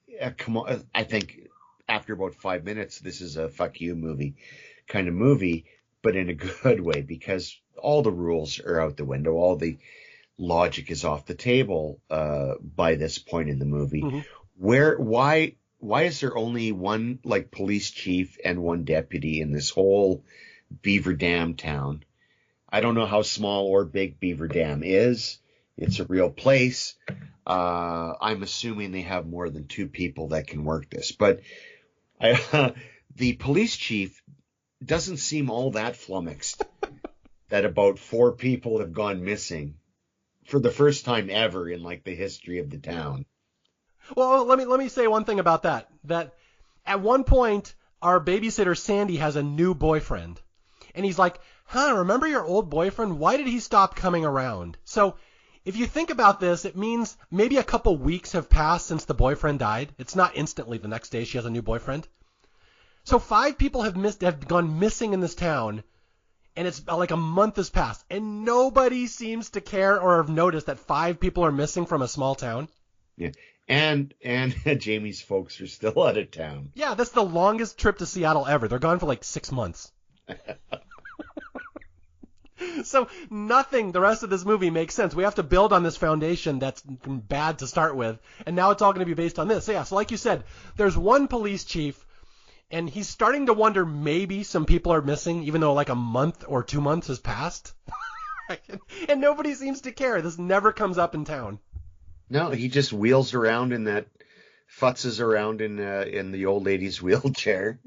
Speaker 2: I think after about 5 minutes, this is a fuck you kind of movie, but in a good way, because all the rules are out the window. All the logic is off the table by this point in the movie. Mm-hmm. Why is there only one police chief and one deputy in this whole Beaver Dam town? I don't know how small or big Beaver Dam is. It's a real place. I'm assuming they have more than 2 people that can work this. But the police chief doesn't seem all that flummoxed that about 4 people have gone missing for the first time ever in like the history of the town.
Speaker 1: Well, let me say one thing about that. That at one point, our babysitter Sandy has a new boyfriend, and he's like, "Huh, remember your old boyfriend? Why did he stop coming around?" So, if you think about this, it means maybe a couple weeks have passed since the boyfriend died. It's not instantly the next day she has a new boyfriend. So 5 people have gone missing in this town, and it's like a month has passed, and nobody seems to care or have noticed that 5 people are missing from a small town.
Speaker 2: Yeah. And Jamie's folks are still out of town.
Speaker 1: Yeah, that's the longest trip to Seattle ever. They're gone for like 6 months. So nothing, the rest of this movie makes sense. We have to build on this foundation that's bad to start with, and now it's all going to be based on this. So yeah, so like you said, there's one police chief, and he's starting to wonder maybe some people are missing, even though like a month or 2 months has passed. And nobody seems to care. This never comes up in town.
Speaker 2: No, he just wheels around in that, futzes around in the old lady's wheelchair,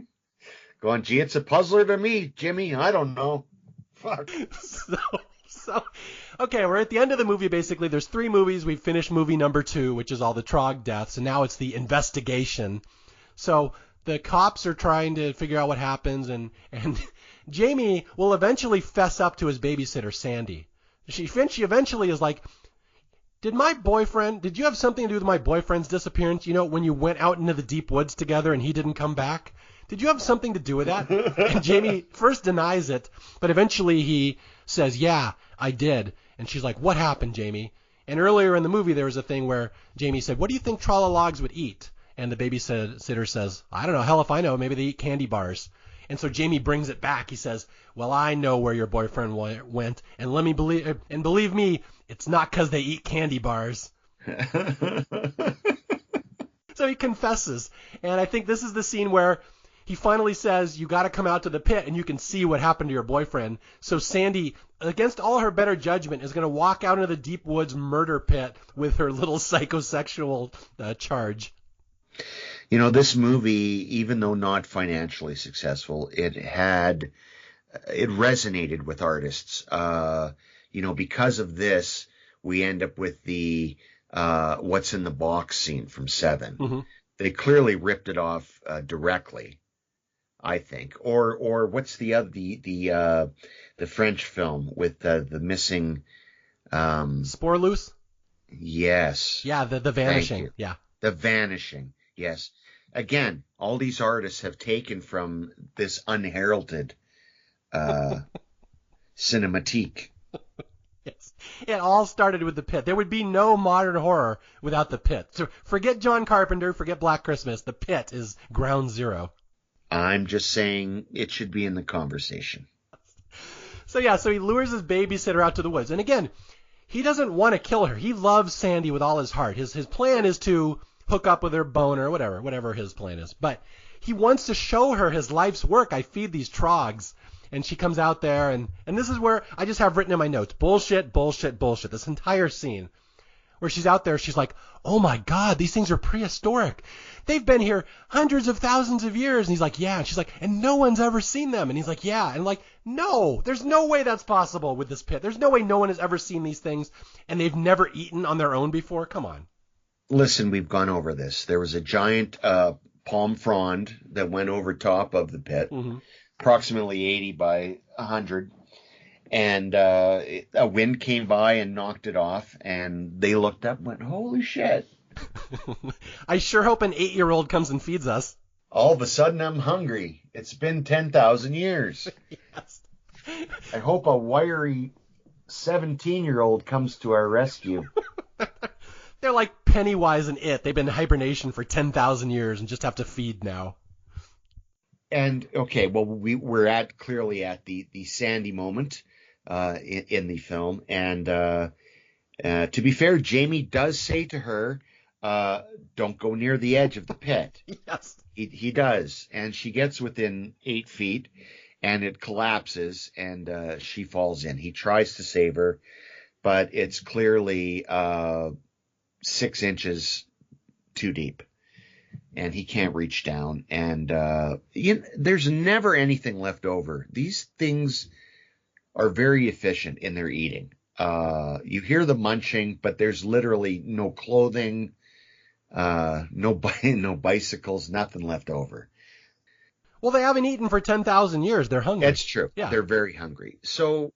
Speaker 2: going, "Gee, it's a puzzler to me, Jimmy. I don't know." Fuck.
Speaker 1: So, okay, we're at the end of the movie, basically. There's 3 movies. We've finished movie number 2, which is all the Trog deaths, and now it's the investigation. So the cops are trying to figure out what happens, and Jamie will eventually fess up to his babysitter, Sandy. She eventually is like, did you have something to do with my boyfriend's disappearance? You know, when you went out into the deep woods together and he didn't come back? Did you have something to do with that? And Jamie first denies it, but eventually he says, yeah, I did. And she's like, what happened, Jamie? And earlier in the movie, there was a thing where Jamie said, what do you think Trolologs would eat? And the babysitter says, I don't know, hell if I know, maybe they eat candy bars. And so Jamie brings it back. He says, well, I know where your boyfriend went, and believe me, it's not because they eat candy bars. So he confesses, and I think this is the scene where he finally says, you got to come out to the pit and you can see what happened to your boyfriend. So Sandy, against all her better judgment, is going to walk out into the deep woods murder pit with her little psychosexual charge.
Speaker 2: You know, this movie, even though not financially successful, it resonated with artists. You know, because of this, we end up with the what's in the box scene from Seven. Mm-hmm. They clearly ripped it off directly, I think. Or what's the French film with the missing
Speaker 1: Spore Loose?
Speaker 2: Yes.
Speaker 1: Yeah, the Vanishing. Yeah.
Speaker 2: The Vanishing. Yes. Again, all these artists have taken from this unheralded cinematique.
Speaker 1: Yes. It all started with the pit. There would be no modern horror without the pit. So forget John Carpenter, forget Black Christmas. The pit is ground zero.
Speaker 2: I'm just saying it should be in the conversation.
Speaker 1: So he lures his babysitter out to the woods. And again, he doesn't want to kill her. He loves Sandy with all his heart. His plan is to hook up with her, bone or whatever his plan is. But he wants to show her his life's work. I feed these trogs. And she comes out there, and this is where I just have written in my notes, bullshit, bullshit, bullshit. This entire scene where she's out there, she's like, oh my God, these things are prehistoric. They've been here hundreds of thousands of years. And he's like, yeah. And she's like, and no one's ever seen them. And he's like, yeah. And like, no, there's no way that's possible with this pit. There's no way no one has ever seen these things, and they've never eaten on their own before. Come on.
Speaker 2: Listen, we've gone over this. There was a giant palm frond that went over top of the pit. Mm-hmm. Approximately 80 by 100, and a wind came by and knocked it off, and they looked up and went, holy shit.
Speaker 1: I sure hope an 8-year-old comes and feeds us.
Speaker 2: All of a sudden I'm hungry. It's been 10,000 years. Yes. I hope a wiry 17-year-old comes to our rescue.
Speaker 1: They're like Pennywise and It. They've been in hibernation for 10,000 years and just have to feed now.
Speaker 2: And okay, well, we're clearly at the Sandy moment in the film, and to be fair, Jamie does say to her, "Don't go near the edge of the pit."
Speaker 1: Yes,
Speaker 2: he does, and she gets within 8 feet, and it collapses, and she falls in. He tries to save her, but it's clearly 6 inches too deep. and he can't reach down. And there's never anything left over. These things are very efficient in their eating. You hear the munching, but there's literally no clothing, no bicycles, nothing left over.
Speaker 1: Well, they haven't eaten for 10,000 years. They're hungry.
Speaker 2: That's true.
Speaker 1: Yeah.
Speaker 2: They're very hungry. So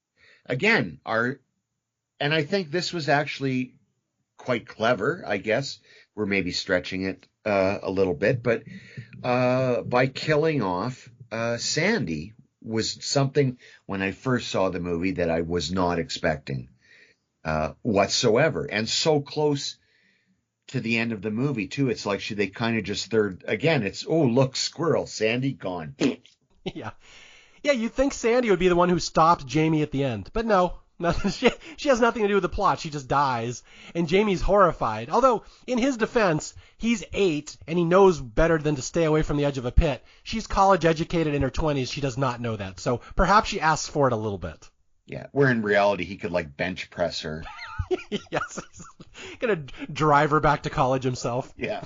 Speaker 2: again, and I think this was actually quite clever, I guess. We're maybe stretching it a little bit, but by killing off Sandy was something when I first saw the movie that I was not expecting whatsoever. And so close to the end of the movie, too. It's like they kind of just it's, oh, look, squirrel, Sandy gone.
Speaker 1: Yeah. Yeah, you'd think Sandy would be the one who stops Jamie at the end. But no. She has nothing to do with the plot. She just dies. And Jamie's horrified. Although, in his defense, he's 8 and he knows better than to stay away from the edge of a pit. She's college educated in her 20s. She does not know that. So perhaps she asks for it a little bit.
Speaker 2: Yeah, where in reality he could like bench press her.
Speaker 1: Yes, he's gonna drive her back to college himself.
Speaker 2: Yeah.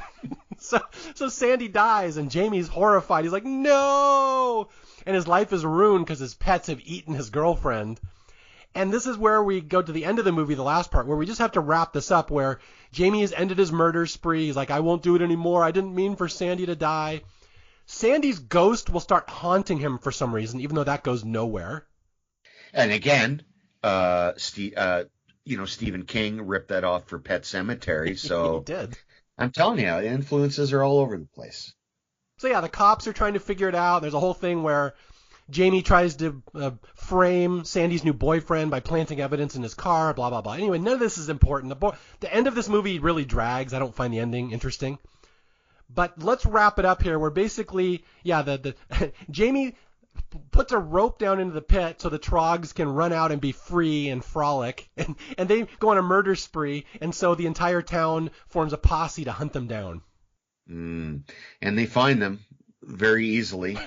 Speaker 1: So Sandy dies and Jamie's horrified. He's like, no! And his life is ruined because his pets have eaten his girlfriend. And this is where we go to the end of the movie, the last part, where we just have to wrap this up, where Jamie has ended his murder spree. He's like, I won't do it anymore. I didn't mean for Sandy to die. Sandy's ghost will start haunting him for some reason, even though that goes nowhere.
Speaker 2: And again, Stephen King ripped that off for Pet Sematary. So
Speaker 1: He did.
Speaker 2: I'm telling you, the influences are all over the place.
Speaker 1: So yeah, the cops are trying to figure it out. There's a whole thing where Jamie tries to frame Sandy's new boyfriend by planting evidence in his car, blah, blah, blah. Anyway, none of this is important. The end of this movie really drags. I don't find the ending interesting. But let's wrap it up here where basically, the Jamie puts a rope down into the pit so the Trogs can run out and be free and frolic. And they go on a murder spree, and so the entire town forms a posse to hunt them down.
Speaker 2: And they find them very easily.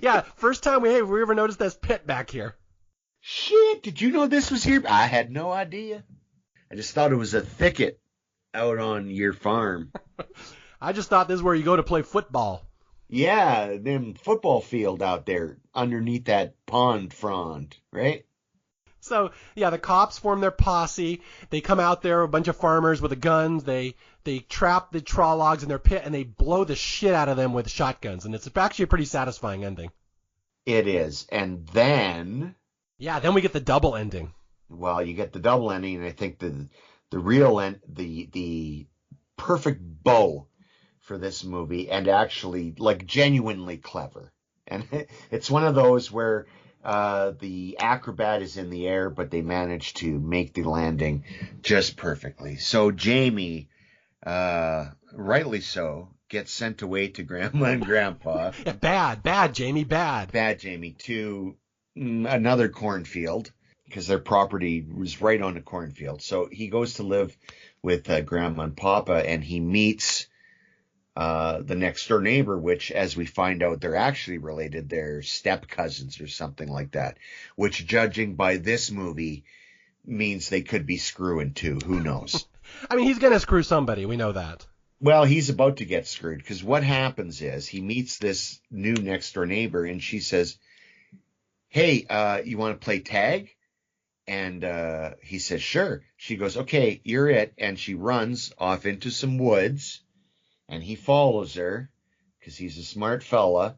Speaker 1: Yeah, first time we ever noticed this pit back here.
Speaker 2: Shit, did you know this was here? I had no idea. I just thought it was a thicket out on your farm.
Speaker 1: I just thought this is where you go to play football.
Speaker 2: Yeah, them football field out there underneath that pond frond, right?
Speaker 1: So, yeah, the cops form their posse. They come out there, a bunch of farmers with the guns. They trap the Trollocs in their pit, and they blow the shit out of them with shotguns. And it's actually a pretty satisfying ending.
Speaker 2: It is. And then...
Speaker 1: yeah, then we get the double ending.
Speaker 2: Well, you get the double ending, and I think the real end, the perfect bow for this movie, and actually, like, genuinely clever. And it's one of those where... the acrobat is in the air, but they managed to make the landing just perfectly. So Jamie, rightly so, gets sent away to Grandma and Grandpa.
Speaker 1: Yeah, bad, Jamie, bad.
Speaker 2: Bad Jamie, to another cornfield, because their property was right on a cornfield. So he goes to live with Grandma and Papa, and he meets the next door neighbor, which, as we find out, they're actually related. They're step cousins or something like that, which, judging by this movie, means they could be screwing too. Who knows?
Speaker 1: I mean, he's going to screw somebody. We know that.
Speaker 2: Well, he's about to get screwed, because what happens is he meets this new next door neighbor, and she says, hey, you want to play tag? And he says, sure. She goes, okay, you're it. And she runs off into some woods. And he follows her because he's a smart fella,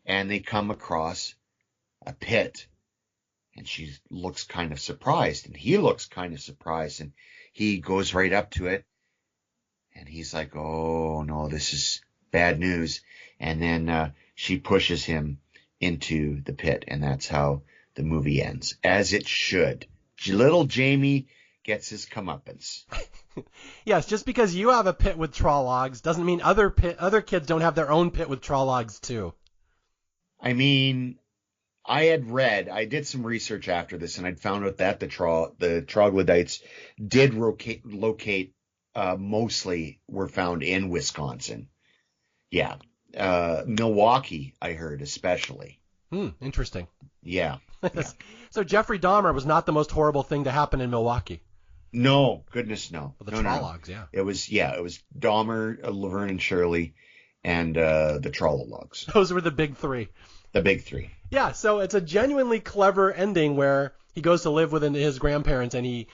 Speaker 2: and they come across a pit, and she looks kind of surprised, and he looks kind of surprised, and he goes right up to it, and he's like, oh no, this is bad news. And then she pushes him into the pit, and that's how the movie ends, as it should. Little Jamie gets his comeuppance.
Speaker 1: Yes, just because you have a pit with Trollocs doesn't mean other kids don't have their own pit with Trollocs too.
Speaker 2: I mean, I did some research after this, and I'd found out that the troglodytes did locate mostly were found in Wisconsin. Yeah. Milwaukee, I heard, especially.
Speaker 1: Interesting.
Speaker 2: Yeah.
Speaker 1: So Jeffrey Dahmer was not the most horrible thing to happen in Milwaukee.
Speaker 2: No, goodness no.
Speaker 1: Well, the Trollocs, yeah.
Speaker 2: It was Dahmer, Laverne and Shirley, and the Trolologs.
Speaker 1: Those were the big three.
Speaker 2: The big three.
Speaker 1: Yeah, so it's a genuinely clever ending where he goes to live with his grandparents and he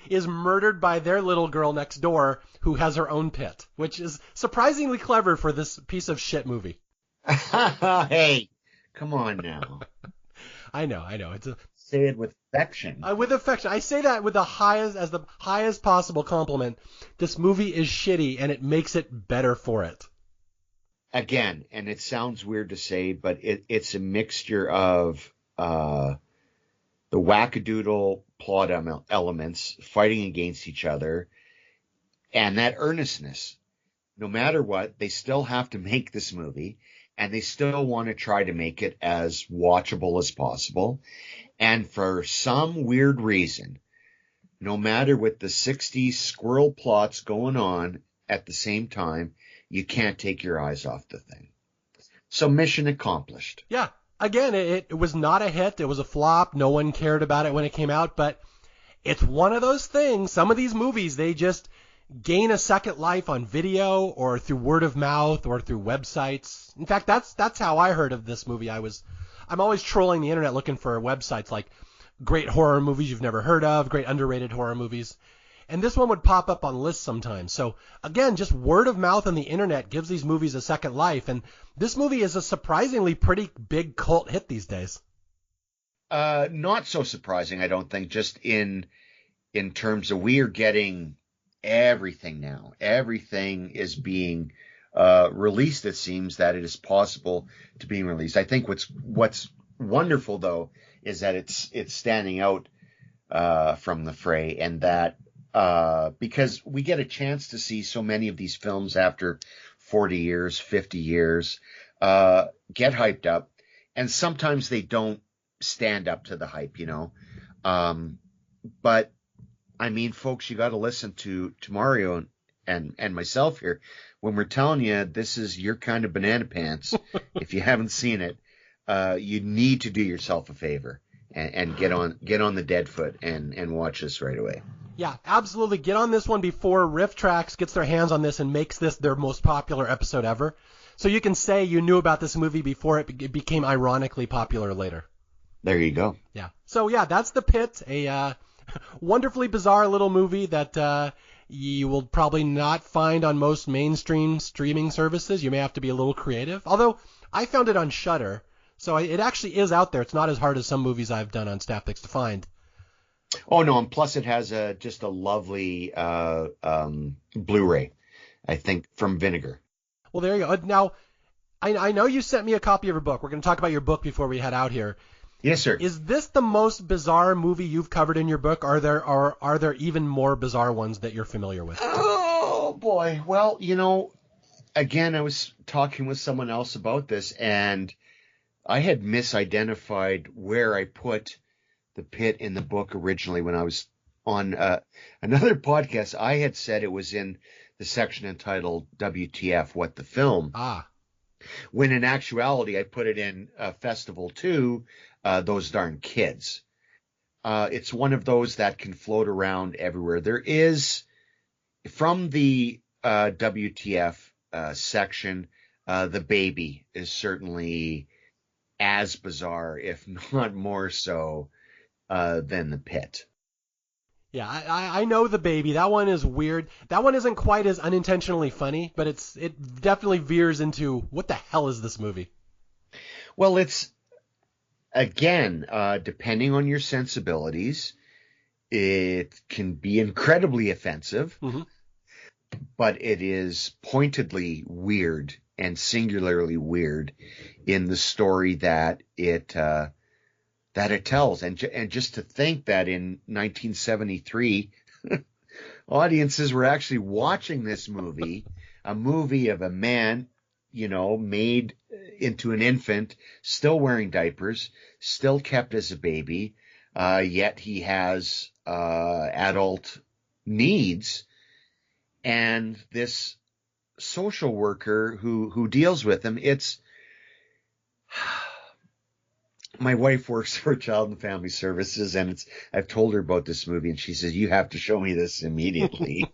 Speaker 1: is murdered by their little girl next door who has her own pit, which is surprisingly clever for this piece of shit movie.
Speaker 2: Hey, come on now.
Speaker 1: I know.
Speaker 2: Say it with affection.
Speaker 1: With affection. I say that with the highest possible compliment. This movie is shitty and it makes it better for it.
Speaker 2: Again, and it sounds weird to say, but it's a mixture of the wackadoodle plot elements fighting against each other and that earnestness. No matter what, they still have to make this movie, and they still want to try to make it as watchable as possible. And for some weird reason, no matter what the 60s squirrel plots going on at the same time, you can't take your eyes off the thing. So mission accomplished.
Speaker 1: Yeah. Again, it was not a hit. It was a flop. No one cared about it when it came out. But it's one of those things. Some of these movies, they just gain a second life on video or through word of mouth or through websites. In fact, that's how I heard of this movie. I'm always trolling the internet looking for websites like great horror movies you've never heard of, great underrated horror movies. And this one would pop up on lists sometimes. So again, just word of mouth on the internet gives these movies a second life. And this movie is a surprisingly pretty big cult hit these days.
Speaker 2: Not so surprising, I don't think, just in terms of we are getting everything now. Everything is being released. It seems that it is possible to be released. I think what's wonderful, though, is that it's standing out from the fray, and that because we get a chance to see so many of these films after 40 years, 50 years, get hyped up, and sometimes they don't stand up to the hype, but I mean, folks, you got to listen to Mario and myself here when we're telling you this is your kind of banana pants. If you haven't seen it, you need to do yourself a favor and get on the dead foot and watch this right away.
Speaker 1: Yeah, absolutely. Get on this one before Riff Tracks gets their hands on this and makes this their most popular episode ever. So you can say you knew about this movie before it became ironically popular later.
Speaker 2: There you go.
Speaker 1: Yeah. So yeah, that's The Pit, a wonderfully bizarre little movie that you will probably not find on most mainstream streaming services. You may have to be a little creative. Although I found it on Shudder, so it actually is out there. It's not as hard as some movies I've done on Staff Picks to find.
Speaker 2: Oh no, and plus it has just a lovely Blu-ray, I think, from Vinegar.
Speaker 1: Well, there you go. Now, I know you sent me a copy of your book. We're going to talk about your book before we head out here.
Speaker 2: Yes, sir.
Speaker 1: Is this the most bizarre movie you've covered in your book? Are there even more bizarre ones that you're familiar with?
Speaker 2: Oh boy. Well, again, I was talking with someone else about this, and I had misidentified where I put The Pit in the book originally when I was on another podcast. I had said it was in the section entitled WTF, What the Film? When in actuality, I put it in Festival 2, Those Darn Kids. It's one of those that can float around everywhere. There is, from the WTF section, The Baby is certainly as bizarre, if not more so, than The Pit.
Speaker 1: Yeah, I know The Baby. That one is weird. That one isn't quite as unintentionally funny, but it definitely veers into what the hell is this movie?
Speaker 2: Well, it's, again, depending on your sensibilities, it can be incredibly offensive, but it is pointedly weird and singularly weird in the story that it tells. And just to think that in 1973, audiences were actually watching this movie, a movie of a man, made into an infant, still wearing diapers, still kept as a baby, yet he has adult needs. And this social worker who deals with him, my wife works for Child and Family Services, and I've told her about this movie, and she says, you have to show me this immediately.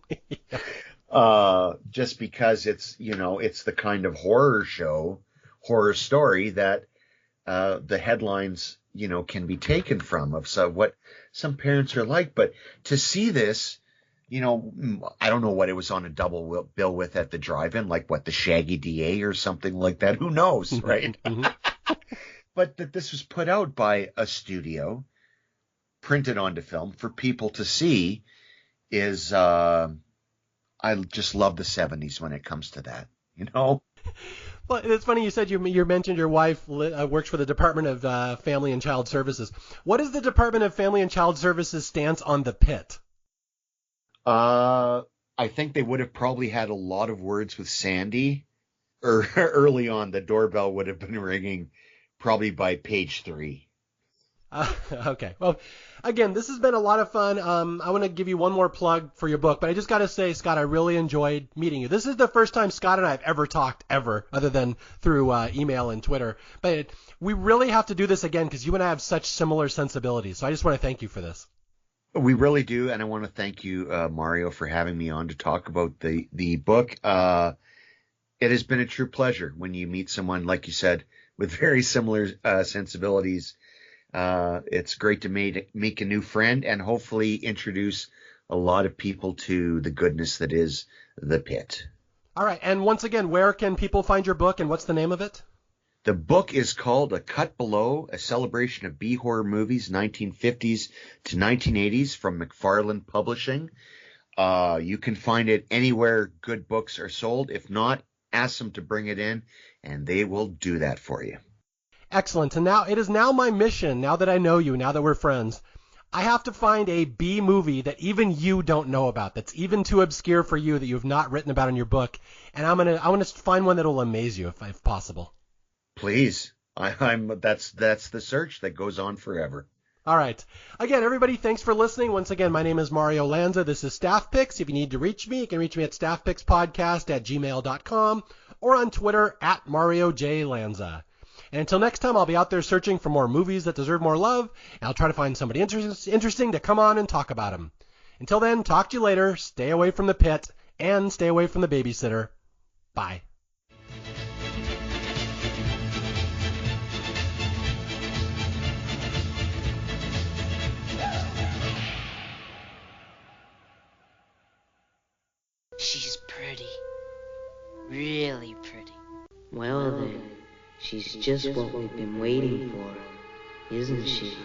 Speaker 2: just because it's the kind of horror story that the headlines, can be taken from of what some parents are like. But to see this, I don't know what it was on a double bill with at the drive-in, like what, the Shaggy DA or something like that. Who knows, right? But that this was put out by a studio, printed onto film for people to see is, I just love the 70s when it comes to that,
Speaker 1: Well, it's funny you said you mentioned your wife works for the Department of Family and Child Services. What is the Department of Family and Child Services stance on The Pit?
Speaker 2: I think they would have probably had a lot of words with Sandy, or early on. The doorbell would have been ringing probably by page 3.
Speaker 1: Okay. Well, again, this has been a lot of fun. I want to give you one more plug for your book, but I just got to say, Scott, I really enjoyed meeting you. This is the first time Scott and I have ever talked, other than through email and Twitter. But we really have to do this again because you and I have such similar sensibilities. So I just want to thank you for this.
Speaker 2: We really do, and I want to thank you, Mario, for having me on to talk about the book. It has been a true pleasure when you meet someone, like you said, with very similar sensibilities. It's great to make a new friend and hopefully introduce a lot of people to the goodness that is The Pit.
Speaker 1: All right, and once again, where can people find your book, and what's the name of it?
Speaker 2: The book is called A Cut Below, a celebration of B-horror movies, 1950s to 1980s, from McFarland Publishing. You can find it anywhere good books are sold. If not, ask them to bring it in, and they will do that for you.
Speaker 1: Excellent. And now it is now my mission, now that I know you, now that we're friends, I have to find a B movie that even you don't know about, that's even too obscure for you, that you have not written about in your book. And I want to find one that will amaze you if possible.
Speaker 2: Please. That's the search that goes on forever.
Speaker 1: All right. Again, everybody, thanks for listening. Once again, my name is Mario Lanza. This is Staff Picks. If you need to reach me, you can reach me at staffpickspodcast@gmail.com or on Twitter @MarioJLanza. And until next time, I'll be out there searching for more movies that deserve more love, and I'll try to find somebody interesting to come on and talk about them. Until then, talk to you later. Stay away from the pit and stay away from the babysitter. Bye.
Speaker 3: She's pretty. Really pretty. Well then, she's just what we've been waiting for, isn't she?